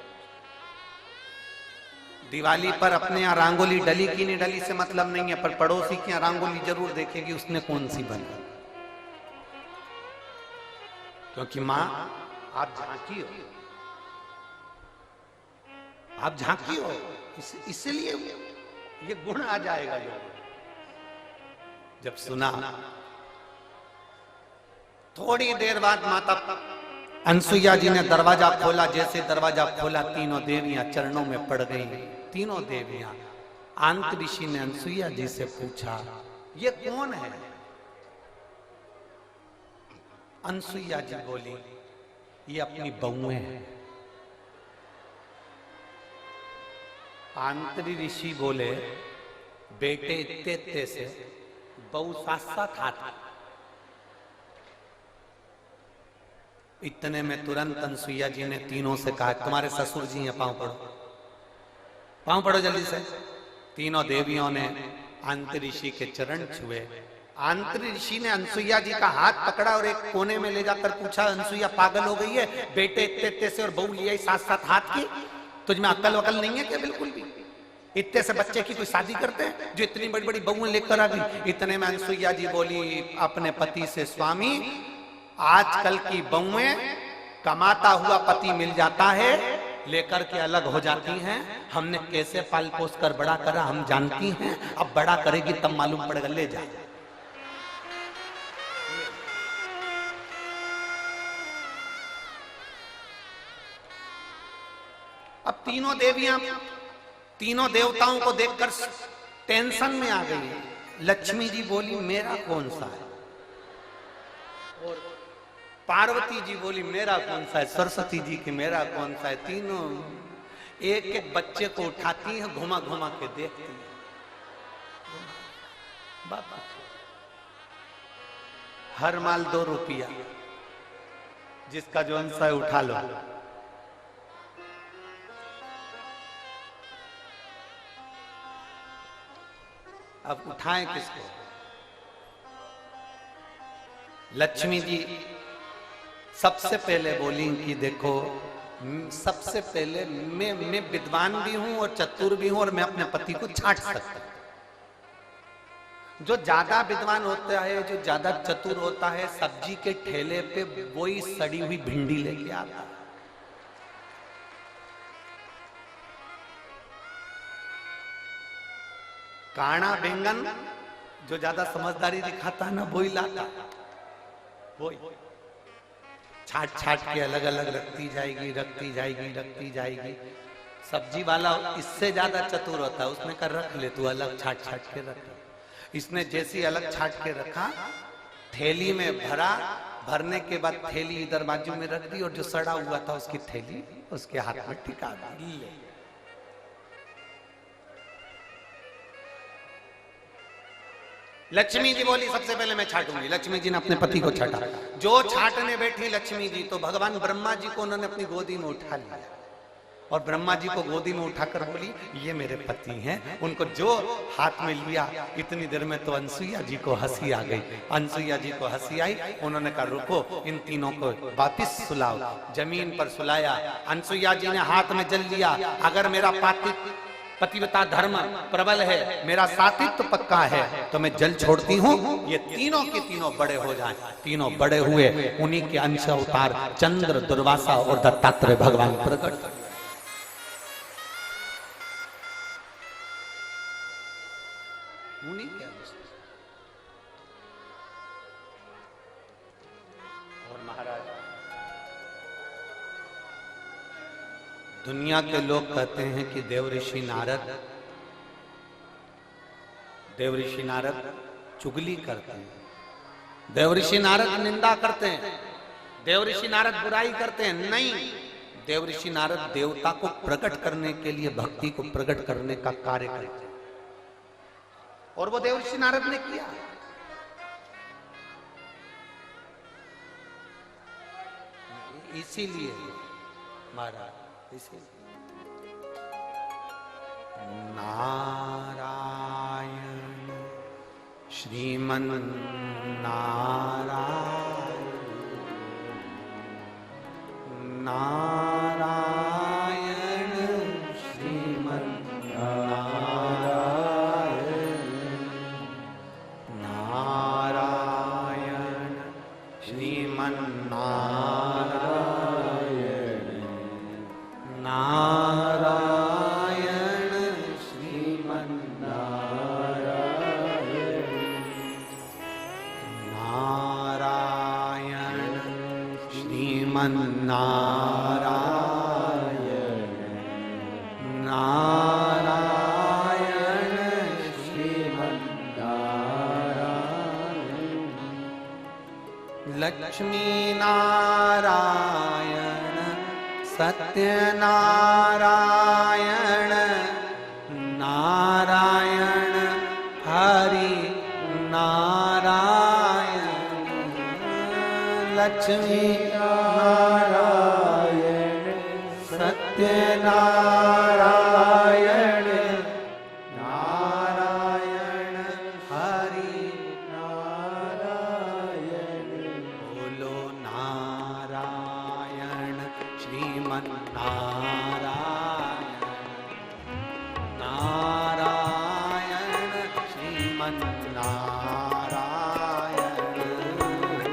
दिवाली पर अपने यहाँ रंगोली डली कि नहीं डली से मतलब नहीं है, पर पड़ोसी की रंगोली जरूर देखेगी उसने कौन सी बनी। क्योंकि मां आप झांकी हो, आप झांकी हो, इसलिए ये गुण आ जाएगा। लोग जब सुना, थोड़ी देर बाद माता अनसुईया जी ने दरवाजा खोला। जैसे दरवाजा खोला, तीनों देवियां चरणों में पड़ गईं। तीनों देवियां। अंतऋषि ने अनसुईया जी से पूछा, ये कौन है? अनसुईया जी बोली, ये अपनी बहुएं हैं। आंतरी ऋषि बोले, बेटे इत्ते से बहु साथ साथ हाथ। इतने में तुरंत अनसुईया जी ने तीनों से कहा, तुम्हारे ससुर जी हैं, पांव पड़ो, पांव पड़ो जल्दी से। तीनों देवियों ने आंतरी ऋषि के चरण छुए। आंतरी ऋषि ने अनसुईया जी का हाथ पकड़ा और एक कोने में ले जाकर पूछा, अनसुईया पागल हो गई है? बेटे इत्ते से और बहू लिया साथ साथ हाथ की, तुझमें अक्ल वकल नहीं है क्या? बिल्कुल भी। इतने से बच्चे की कोई शादी करते हैं जो इतनी बड़ी बड़ी बहुएं लेकर आ गई। इतने में अनसुईया जी बोली अपने पति से, स्वामी आजकल की बहुएं कमाता हुआ पति मिल जाता है, लेकर के अलग हो जाती हैं। हमने कैसे पाल पोस कर बड़ा करा हम जानती हैं, अब बड़ा करेगी तब मालूम पड़ेगा, ले जा। अब तीनों देवियां तीनों देवताओं को देखकर टेंशन में आ गई। लक्ष्मी जी बोली, मेरा कौन सा है? और पार्वती जी बोली, मेरा कौन सा है? सरस्वती जी की, मेरा कौन सा है? तीनों एक एक बच्चे को उठाती हैं, घुमा घुमा के देखती हैं। बाबा हर माल 2 रुपया, जिसका जो अंश है उठा लो। अब उठाएं किसको? लक्ष्मी जी सबसे पहले बोली कि देखो, सबसे पहले मैं विद्वान भी हूं और चतुर भी हूं और मैं अपने पति को छांट सकता हूं। जो ज्यादा विद्वान होता है, जो ज्यादा चतुर होता है, सब्जी के ठेले पे वही सड़ी हुई भिंडी लेके आता है। काना बैंगन जो ज्यादा समझदारी दिखाता है ना, वही लाता, वही छाट छाट के अलग अलग रखती जाएगी, रखती जाएगी, रखती जाएगी। सब्जी वाला इससे ज्यादा चतुर होता है, उसने कहा रख ले तू, अलग छाट छाट के रख। इसने जैसी अलग छाट के रखा, थैली में भरा, भरने के बाद थैली इधर बाजू में रख दी और जो सड़ा हुआ था उसकी थैली उसके हाथ में टिका दी। लक्ष्मी जी बोली सबसे पहले मैं छाटूंगी। लक्ष्मी जी ने अपने पति को छाटा। जो छाटने बैठी लक्ष्मी जी, तो भगवान ब्रह्मा जी को उन्होंने अपनी गोदी में उठा लिया और ब्रह्मा जी को गोदी में उठाकर बोली ये मेरे पति हैं। उनको जो हाथ में लिया, इतनी देर में तो अनसुईया जी को हंसी आ गई। अनसुईया जी को हंसी आई, उन्होंने कहा रुको, इन तीनों को वापिस सुलाओ। जमीन पर सुलाया। अनसुईया जी ने हाथ में जल लिया। अगर मेरा पतिव्रता धर्म प्रबल है, मेरा सातित्व पक्का है, तो मैं जल छोड़ती हूँ, ये तीनों के तीनों बड़े हो जाएं। तीनों बड़े हुए, उन्हीं के अंश अवतार चंद्र, दुर्वासा और दत्तात्रेय भगवान प्रकट। उन्हीं के अंश। और महाराज, दुनिया के लोग कहते हैं कि देवऋषि नारद चुगली करते हैं, देवऋषि नारद निंदा करते हैं, देवऋषि नारद बुराई करते हैं। नहीं, देवऋषि नारद देवता को प्रकट करने के लिए, भक्ति को प्रकट करने का कार्य करते हैं, और वो देवऋषि नारद ने किया। इसीलिए महाराज, नारायण श्रीमन नारायण, नारायण श्रीमन नारायण, नारायण श्रीमन नारायण, नारायण श्रीमन नारायण, नारायण श्रीमन नारायण, नारायण श्रीमन नारायण, लक्ष्मी नारायण सत्यनारायण, नारायण हरि नारायण, लक्ष्मी नारायण सत्यनारायण, नारायण हरि नारायण, बोलो नारायण श्रीमन नारायण, नारायण श्रीमन नारायण, नारायण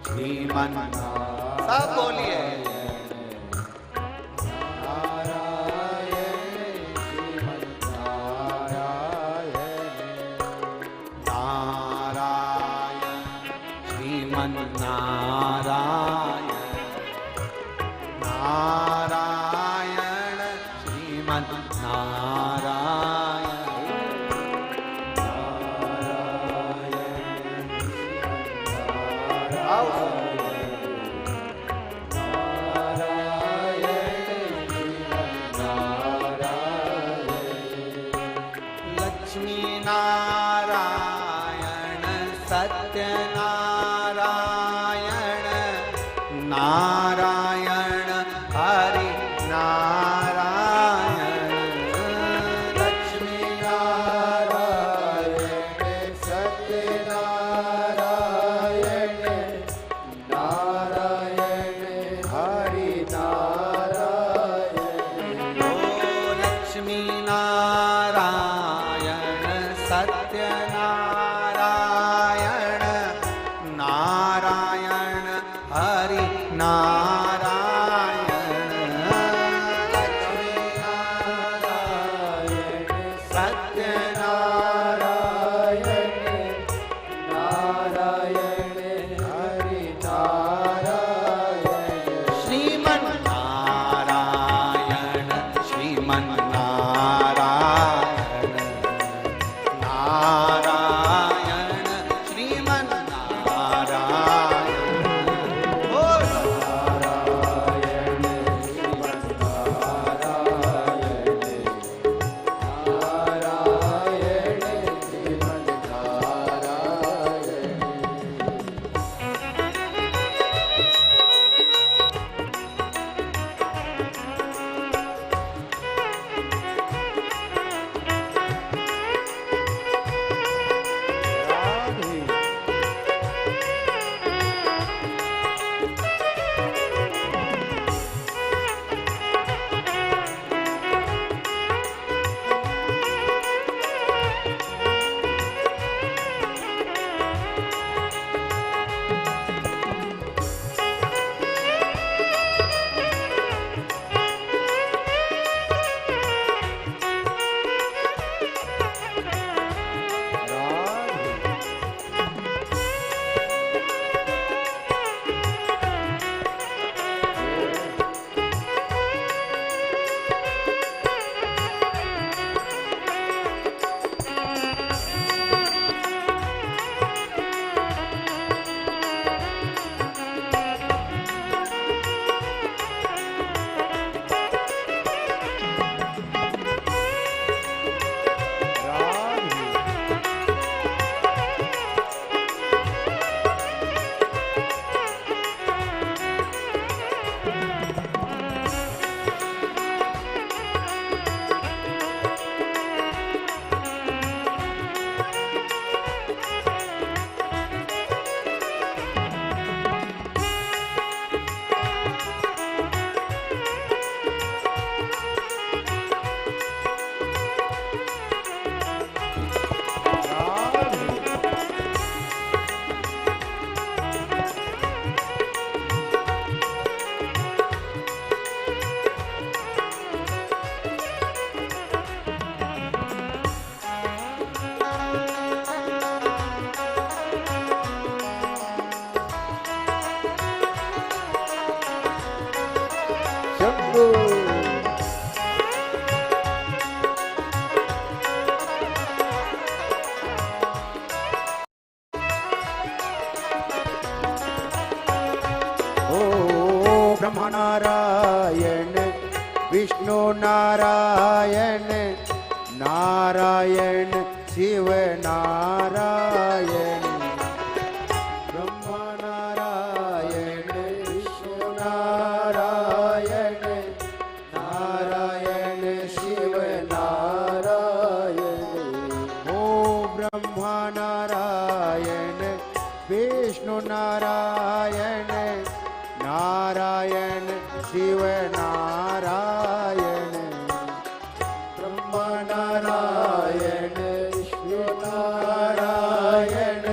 श्रीमन नारायण। सब बोलिए सत्यनारायण ब्रह्मा नारायण विष्णु नारायण नारायण शिव नारायण ब्रह्मा नारायण विष्णु नारायण नारायण शिव नारायण ओ ब्रह्मा नारायण विष्णु नारायण नारायण शिव नारायण ब्रह्मा नारायण शिव नारायण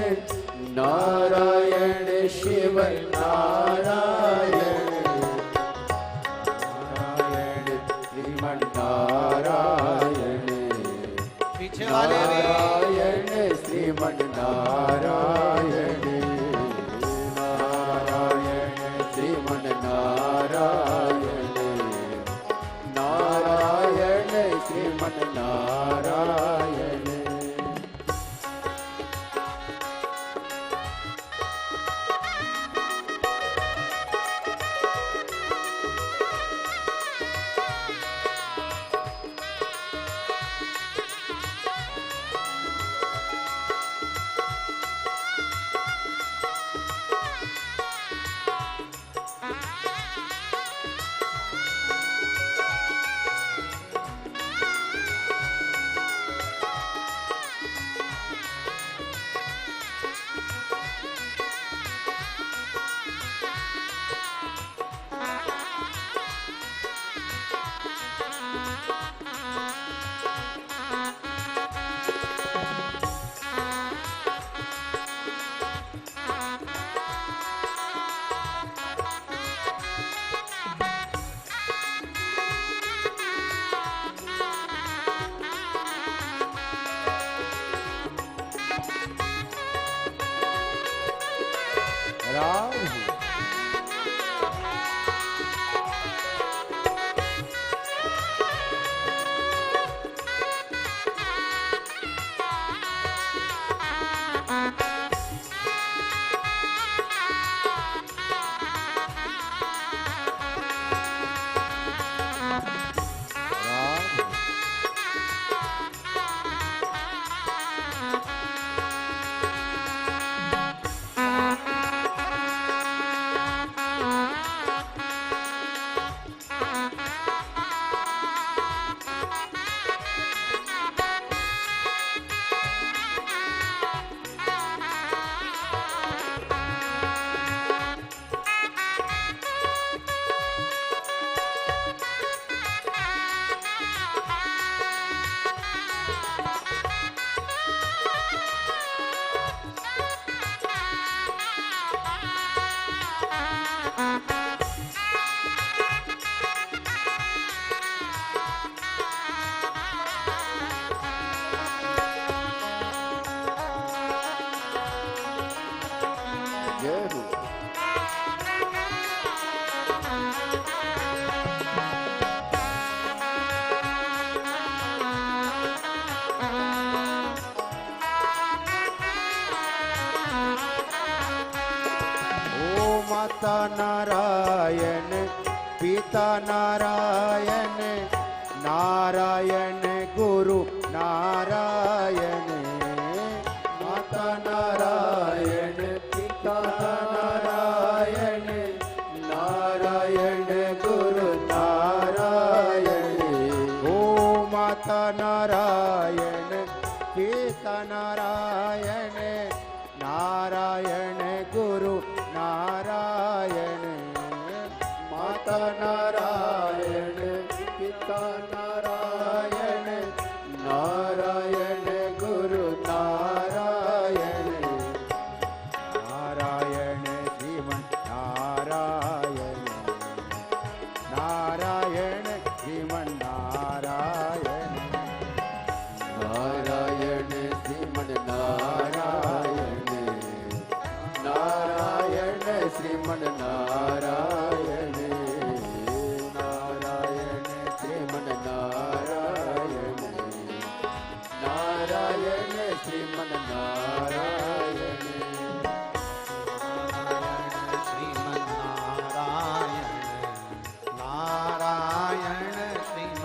नारायण शिव नारायण नारायण श्रीमन नारायण पीछे वाले नारायण श्रीमन नारायण नारायण श्रीमन नारायण राधे जय हो ओ माता नारायण पिता नारायण नारायण गुरु नारायण माता नारायण पिता नारायण नारायण गुरु नारायण ओ माता नारायण पिता नारायण नारायण गुरु नारायण माता नारायण पिता नारायण नारायण गुरु नारायण नारायण श्रीमन नारायण नारायण श्रीमन नारायण नारायण श्रीमन नारायण नारायण श्रीमन नारायण नारायण श्रीमन नारायण नारायण श्रीमन नारायण नारायण श्रीमन्नारायण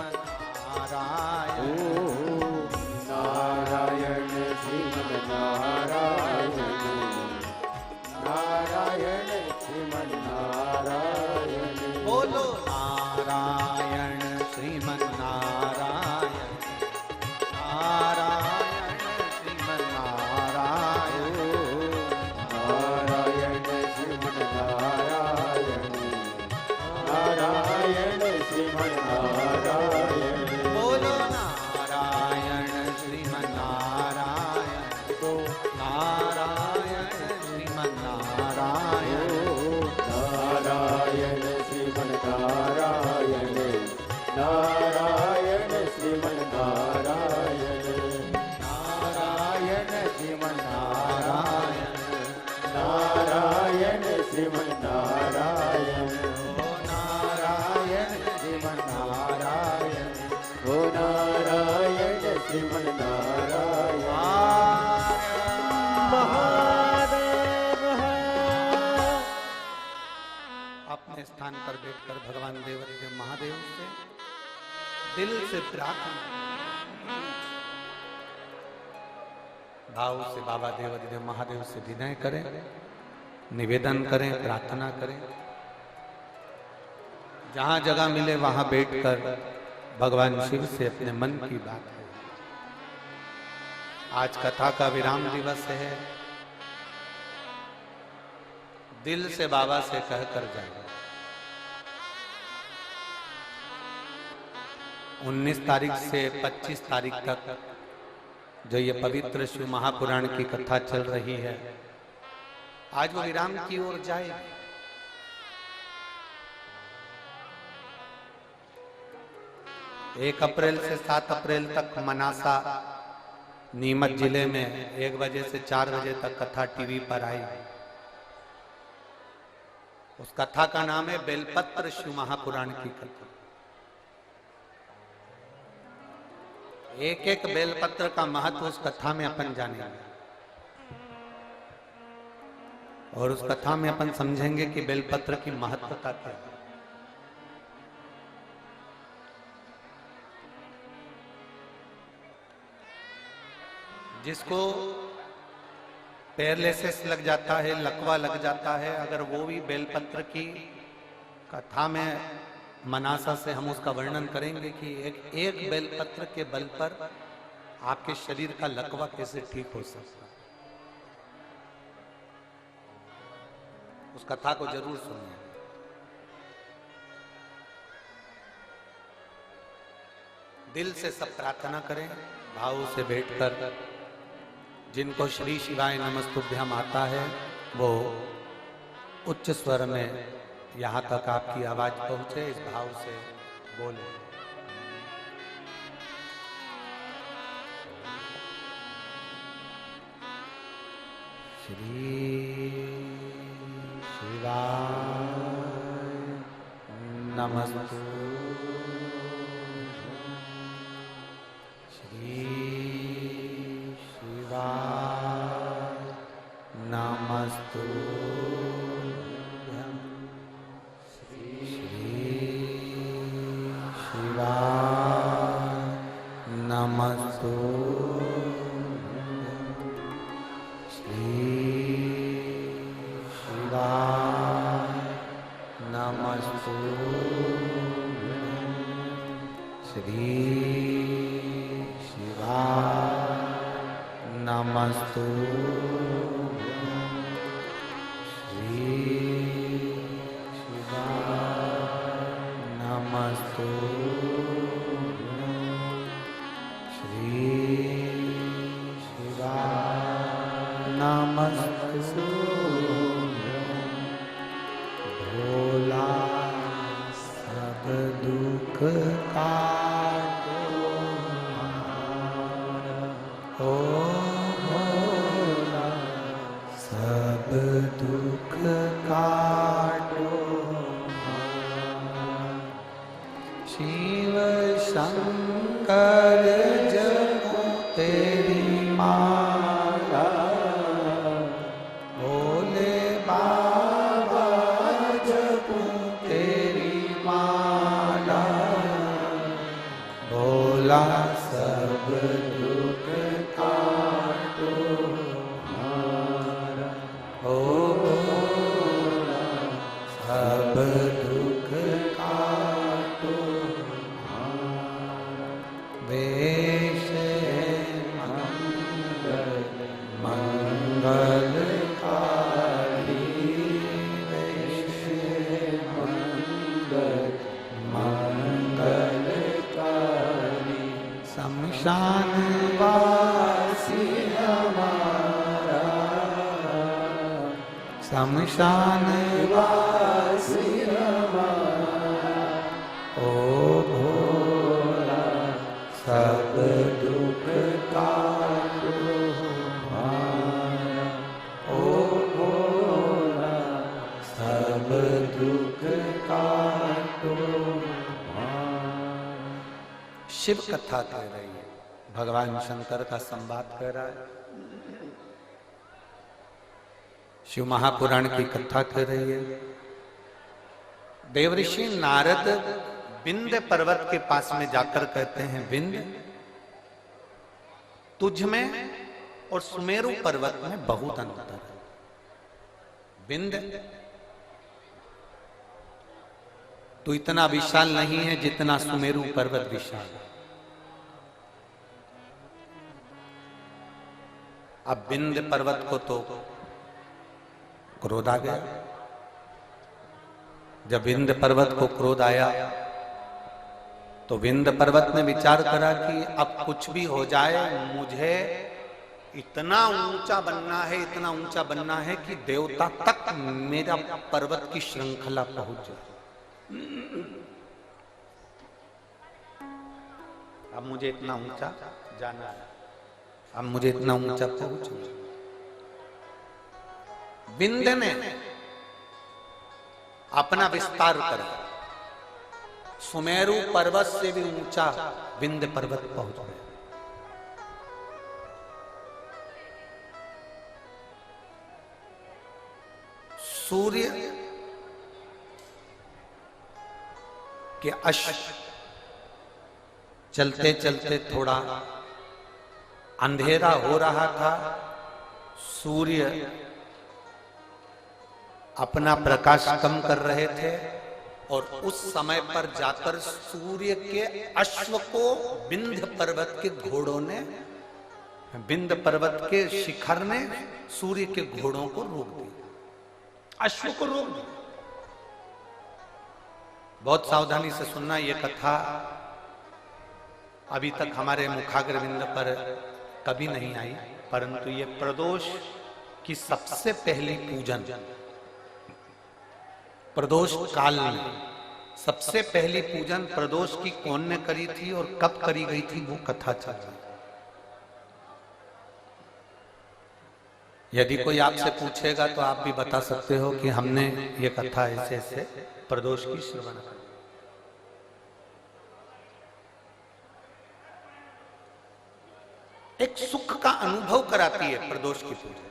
नारायण श्रीमन नारायण नारायण श्रीमन नारायण बोलो नारायण श्रीमन्नारायण नारायण श्रीमन्नारायण नारायण श्रीमन नारायण नारायण श्रीमन नारायण बोलो नारायण श्रीमन्नारायण तो नारायण श्रीमन्नारायण नारायण श्रीमन नारायण नारायण श्रीमन नारायण नारायण श्रीमन्नारायण नारायण श्रीमन नारायण ओ नारायण श्रीमन्नारायण ओ नारायण श्रीमन नारायण अपने स्थान पर बैठकर भगवान देवदेव महादेव से दिल से प्रार्थना भाव से बाबा देवदेव महादेव से विनय करें, निवेदन करें, प्रार्थना करें। जहां जगह मिले वहां बैठकर भगवान शिव से अपने मन की बात है। आज कथा का विराम दिवस है। दिल से बाबा से कहकर जाए। 19 तारीख से 25 तारीख तक जो ये पवित्र शिव महापुराण की कथा चल रही है, आज वो विराम की ओर जाएगी। 1 अप्रैल से 7 अप्रैल तक मनासा नीमच जिले में 1 बजे से 4 बजे तक कथा टीवी पर आई। उस कथा का नाम है बेलपत्र शिव महापुराण की कथा। एक एक बेलपत्र का महत्व उस कथा में अपन जानेंगे और उस कथा में अपन समझेंगे कि बेलपत्र की महत्वता क्या है। जिसको पैरालिसिस लग जाता है, लकवा लग जाता है, अगर वो भी बेलपत्र की कथा में मनासा से हम उसका वर्णन करेंगे कि एक बेलपत्र के बल पर आपके शरीर का लकवा कैसे ठीक हो सकता है। उस कथा को जरूर सुनिए। दिल से सब प्रार्थना करें, भाव से बैठकर। जिनको श्री शिवाय नमस्तुभ्यम आता है वो उच्च स्वर में यहां तक आपकी आवाज पहुंचे, इस भाव से बोले। श्री शिवाय नमस्तुभ्यम। श्री नमस्तुभ्यं। श्री शिवाय नमस्तुभ्यं। श्री शिवाय नमस्तुभ्यं। श्री शिवाय नमस्तुभ्यं। श्री शिवाय नमस्तुभ्यं। श्री शिवाय नमस्तुभ्यं। भोला सब दुख काटो ओ भोला सब दुख काटो। शिव शंकर जपो तेरी माला, भोले बाबा जपो तेरी माला। भोला सब दुख काटो ओ भोला सब दुख काटो। वेश मंगलकारी, वेश मंगलकारी। शमशान वासी हमारा, शमशान वासी हमारा। ओ भोला सब दुख काटो हमारा। ओ भोला सब दुख काटो हमारा। शिव कथा कह रही है, भगवान शंकर का संवाद कर रहा है। शिव महापुराण की कथा कर रही है। देवऋषि नारद विंध्य पर्वत के पास में जाकर कहते हैं, विंध्य तुझ में और सुमेरु पर्वत में बहुत अंतर है। विंध्य तू इतना विशाल नहीं है जितना सुमेरु पर्वत विशाल है। अब विंध्य पर्वत को तो क्रोध आ गया। जब विंध्य पर्वत को क्रोध आया तो विंध्य पर्वत ने विचार करा कि अब कुछ भी हो जाए, मुझे इतना ऊंचा बनना है, इतना ऊंचा बनना है कि देवता तक मेरा पर्वत की श्रृंखला पहुंच जाए। अब मुझे इतना ऊंचा जाना है, अब मुझे इतना ऊंचा पहुंचना। विंध्य ने अपना विस्तार करे। सुमेरु पर्वत से भी ऊंचा विंध्य पर्वत पहुंच गए। सूर्य के अश्व चलते चलते थोड़ा अंधेरा हो रहा था। सूर्य अपना प्रकाश कम कर रहे थे और उस समय पर जाकर सूर्य के अश्व को विंध्य पर्वत के घोड़ों ने, विंध्य पर्वत के शिखर ने सूर्य के घोड़ों को रोक दिया, अश्व को रोक दिया। बहुत सावधानी से सुनना, ये कथा अभी तक हमारे मुखाग्रविंद पर कभी नहीं आई, परंतु ये प्रदोष की सबसे पहली पूजन, प्रदोष काल में सबसे पहली पूजन प्रदोष की कौन ने करी थी और कब करी गई थी, वो कथा चल रही। यदि कोई आपसे पूछेगा तो आप भी बता सकते हो कि हमने ये कथा ऐसे ऐसे प्रदोष की श्रवण करी। एक सुख का अनुभव कराती है प्रदोष की पूजा।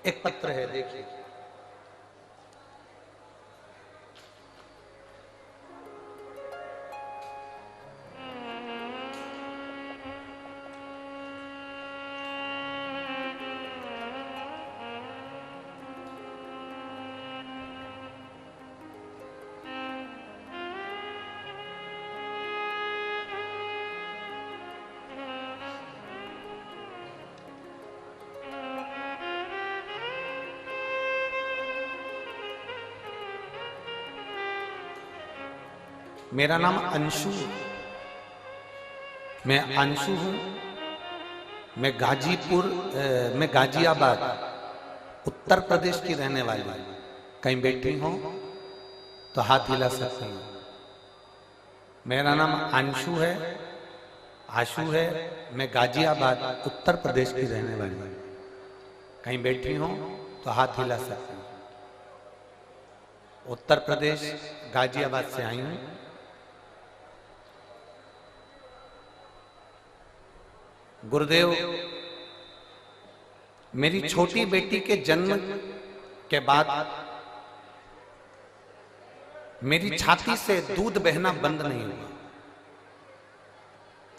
एक पत्र है, देखिए। मेरा नाम अंशु, मैं अंशु हूं। मैं गाजियाबाद उत्तर प्रदेश की रहने वाली हूं। कहीं बैठी हो तो हाथ हिला सकते हैं। मेरा नाम अंशु है, आशु है। मैं गाजियाबाद उत्तर प्रदेश की रहने वाली हूं। कहीं बैठी हो तो हाथ हिला सकते हैं। उत्तर प्रदेश गाजियाबाद से आई हूं। गुरुदेव, मेरी छोटी बेटी के जन्म के बाद मेरी छाती से दूध बहना बंद नहीं हुआ।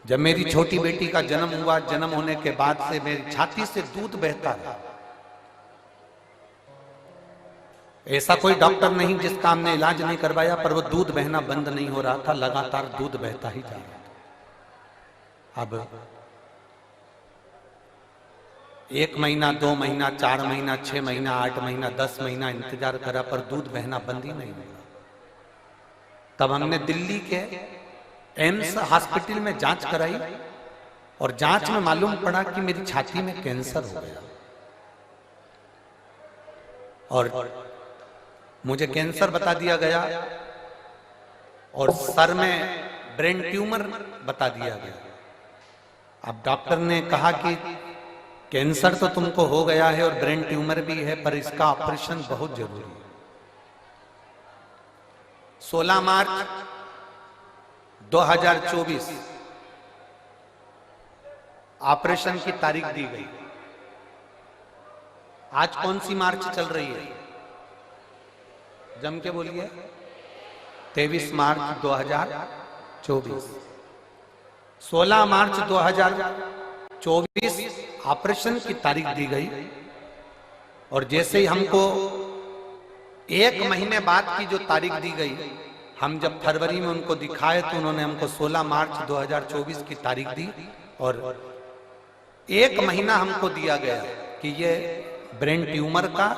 जब मेरी छोटी बेटी का जन्म हुआ, जन्म होने के बाद से मेरी छाती से दूध बहता रहा। ऐसा कोई डॉक्टर नहीं जिसका हमने इलाज नहीं करवाया, पर वो दूध बहना बंद नहीं हो रहा था, लगातार दूध बहता ही जा रहा था। अब 1 महीना, 2 महीना, 4 महीना, 6 महीना, 8 महीना, 10 महीना इंतजार करा, पर दूध बहना बंद ही नहीं हुआ। तब हमने दिल्ली के एम्स हॉस्पिटल में जांच कराई और जांच में मालूम पड़ा कि मेरी छाती में कैंसर हो गया और मुझे कैंसर बता दिया गया और सर में ब्रेन ट्यूमर बता दिया गया। अब डॉक्टर ने कहा कि कैंसर तो तुमको हो गया है और ब्रेन ट्यूमर भी है, पर इसका ऑपरेशन बहुत जरूरी है। 16 मार्च 2024 ऑपरेशन की तारीख दी गई। आज कौन सी मार्च चल रही है? जम के बोलिए। 23 मार्च 2024। 16 मार्च 2024 ऑपरेशन की तारीख दी गई और जैसे ही हमको 1 महीने बाद की जो तारीख दी गई, हम जब फरवरी में उनको दिखाए तो उन्होंने हमको 16 मार्च 2024 की तारीख दी और 1 महीना हमको दिया गया कि ये ब्रेन ट्यूमर का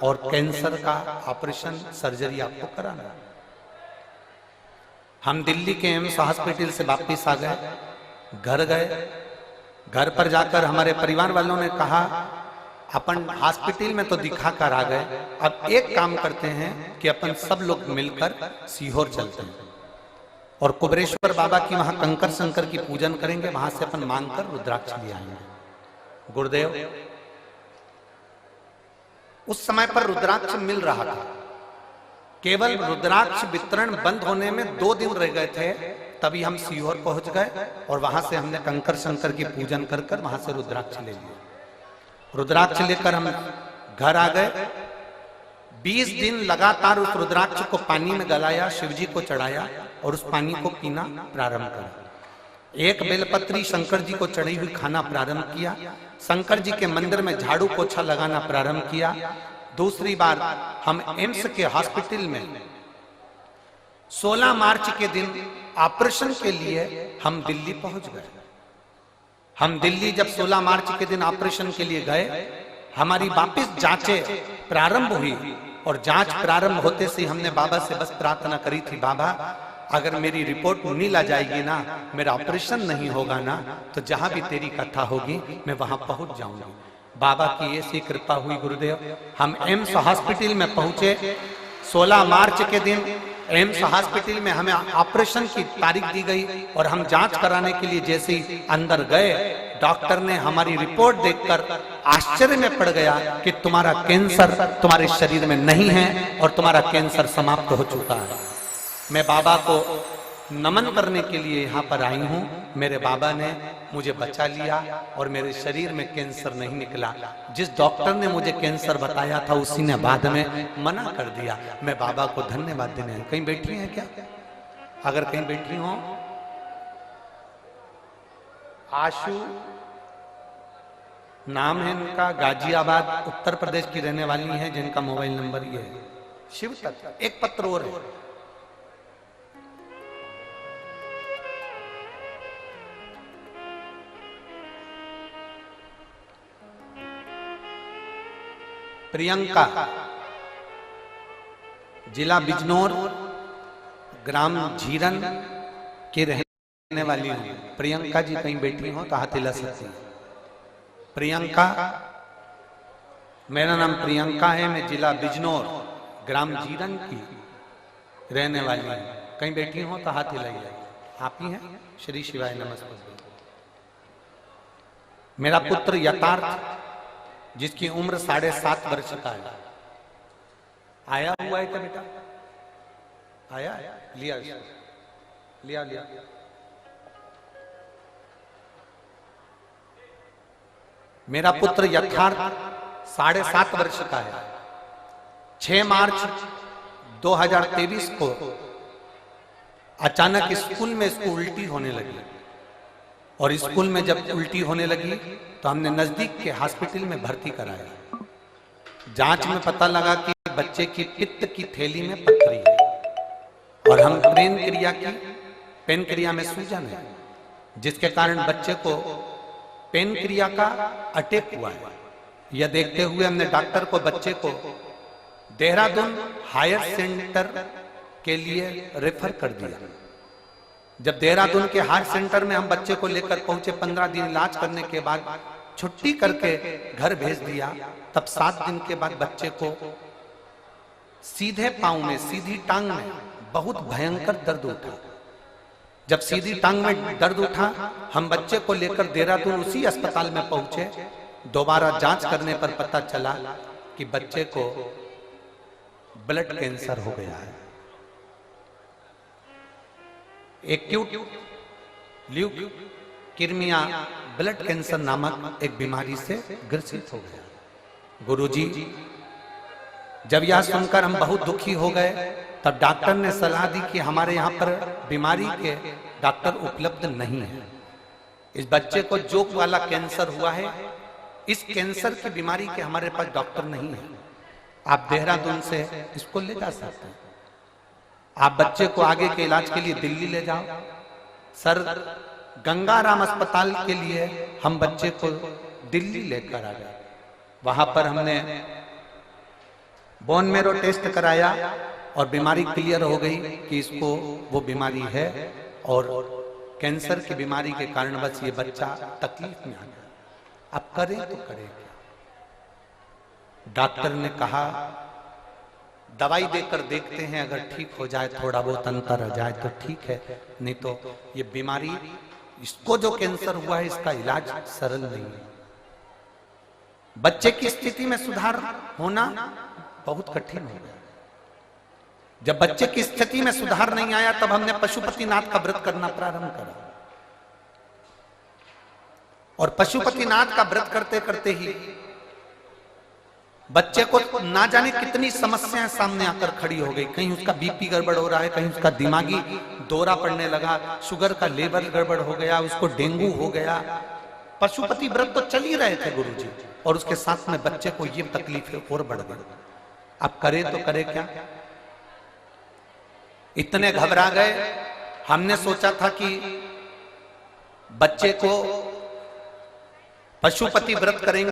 और कैंसर का ऑपरेशन, सर्जरी आपको कराना है। हम दिल्ली के एम्स हॉस्पिटल से वापिस आ गए, घर गए। घर पर जाकर हमारे परिवार वालों ने कहा, अपन हॉस्पिटल में तो दिखा कर आ गए, अब एक काम करते हैं कि अपन सब लोग मिलकर सीहोर चलते हैं और कुबरेश्वर बाबा की वहां कंकर शंकर की पूजन करेंगे, वहां से अपन मांगकर रुद्राक्ष ले आएंगे। गुरुदेव, उस समय पर रुद्राक्ष मिल रहा था। केवल रुद्राक्ष वितरण बंद होने में 2 दिन रह गए थे, तभी हम सीहोर पहुंच गए और वहां से हमने कंकर शंकर की पूजन कर कर वहां से रुद्राक्ष ले लिया। रुद्राक्ष लेकर हम घर आ गए। 20 दिन लगातार उस रुद्राक्ष को पानी में गलाया, शिवजी को चढ़ाया और उस पानी को पीना प्रारंभ करा। एक बेलपत्री शंकर जी को चढ़ी हुई खाना प्रारंभ किया। शंकर जी के मंदिर में झाड़ू पोछा लगाना प्रारंभ किया। दूसरी बार हम एम्स के हॉस्पिटल में 16 मार्च के दिन ऑपरेशन के लिए हम दिल्ली पहुंच गए। हम दिल्ली जब 16 मार्च के दिन ऑपरेशन के लिए गए, हमारी वापस जांचें प्रारंभ हुई और जांच प्रारंभ होते से हमने बाबा से बस प्रार्थना करी थी, बाबा अगर मेरी रिपोर्ट नील आ जाएगी ना, मेरा ऑपरेशन नहीं होगा ना, तो जहां भी तेरी कथा होगी मैं वहां पहुंच जाऊंगी। बाबा की ऐसी कृपा हुई गुरुदेव। हम एम्स हॉस्पिटल में पहुंचे 16 मार्च के दिन। एम्स हॉस्पिटल में हमें ऑपरेशन की तारीख दी गई और हम जांच कराने के लिए जैसे ही अंदर गए, डॉक्टर ने हमारी रिपोर्ट देखकर आश्चर्य में पड़ गया कि तुम्हारा कैंसर तुम्हारे शरीर में नहीं है और तुम्हारा कैंसर समाप्त हो चुका है। मैं बाबा को नमन करने के लिए यहाँ पर आई हूँ। मेरे बाबा ने मुझे बचा लिया और मेरे शरीर में कैंसर नहीं निकला। जिस डॉक्टर ने मुझे कैंसर बताया था उसी ने बाद में मना कर दिया। मैं बाबा को धन्यवाद देने। कहीं बैठी हैं क्या? अगर कहीं बैठी हो, आशु नाम है इनका, गाजियाबाद उत्तर प्रदेश की रहने वाली हैं, जिनका मोबाइल नंबर ये है। शिव तत्व। एक पत्र और है। प्रियंका, जिला बिजनौर, ग्राम झीरन के रहने वाली हूं। प्रियंका जी कहीं बैठी हो तो हाथ हिला सकती हैं। प्रियंका, मेरा नाम प्रियंका है, मैं जिला बिजनौर, ग्राम झीरन की रहने वाली हूं। कहीं बैठी हो तो हाथ हिलाइए। आप ही हैं? श्री शिवाय नमस्ते। मेरा पुत्र यथार्थ, जिसकी उम्र 7.5 वर्ष का है, आया हुआ है क्या बेटा? आया? लिया लिया लिया। मेरा पुत्र यथार्थ 7.5 वर्ष का है। 6 मार्च 2023 को अचानक स्कूल में इसको उल्टी होने लगी और स्कूल में जब उल्टी होने लगी तो हमने नजदीक के हॉस्पिटल में भर्ती कराया। जांच में पता लगा कि बच्चे की पित्त की थैली में पथरी है और हम पेन क्रिया में सूजन है, जिसके कारण बच्चे को पेन क्रिया का अटैक हुआ है। यह देखते हुए हमने डॉक्टर को बच्चे को देहरादून हायर सेंटर के लिए रेफर कर दिया। जब देहरादून के हार्ट सेंटर में हम बच्चे को लेकर पहुंचे, 15 दिन इलाज करने के बाद छुट्टी करके घर भेज दिया। तब 7 दिन के बाद बच्चे को सीधे पांव में, सीधी टांग में बहुत भयंकर दर्द उठा। जब सीधी टांग में दर्द उठा, हम बच्चे को लेकर देहरादून उसी अस्पताल में पहुंचे। दोबारा जांच करने पर पता चला कि बच्चे को ब्लड कैंसर हो गया है। एक्यूट ल्यूकेमिया ब्लड कैंसर नामक एक बीमारी से ग्रसित हो गया। गुरुजी, जब यह सुनकर हम बहुत दुखी हो गए, तब डॉक्टर ने सलाह दी कि हमारे यहाँ पर बीमारी के डॉक्टर उपलब्ध नहीं है। इस बच्चे को जोक वाला कैंसर हुआ है, इस कैंसर की बीमारी के हमारे पास डॉक्टर नहीं है। आप देहरादून से इसको ले जा सकते हैं। आप बच्चे को आगे के इलाज के लिए दिल्ली ले जाओ। सर, गंगाराम अस्पताल के लिए हम बच्चे को दिल्ली लेकर आ गए। वहां पर हमने बोन मैरो टेस्ट कराया और बीमारी क्लियर हो गई कि इसको वो बीमारी है और कैंसर की बीमारी के कारण बस ये बच्चा तकलीफ में आ गया। अब करें तो करें क्या? डॉक्टर ने कहा दवाई देकर देखते हैं, अगर ठीक हो जाए, थोड़ा बहुत अंतर आ जाए तो ठीक है, नहीं तो ये बीमारी, इसको जो कैंसर हुआ है, इसका इलाज सरल नहीं है। बच्चे की स्थिति में सुधार होना बहुत कठिन हो गया। जब बच्चे की स्थिति में सुधार नहीं आया तब हमने पशुपतिनाथ का व्रत करना प्रारंभ करा, और पशुपतिनाथ का व्रत करते करते ही बच्चे को ना जाने कितनी समस्याएं सामने आकर खड़ी हो गई। कहीं उसका बीपी गड़बड़ हो रहा है, कहीं उसका दिमागी दौरा पड़ने लगा, शुगर का लेवल गड़बड़ हो गया, उसको डेंगू हो गया। पशुपति व्रत तो चल ही रहे थे गुरुजी, और उसके साथ में बच्चे को ये तकलीफें और बढ़ गई। अब करे तो करे क्या? इतने घबरा गए। हमने सोचा था कि बच्चे को पशुपति व्रत करेंगे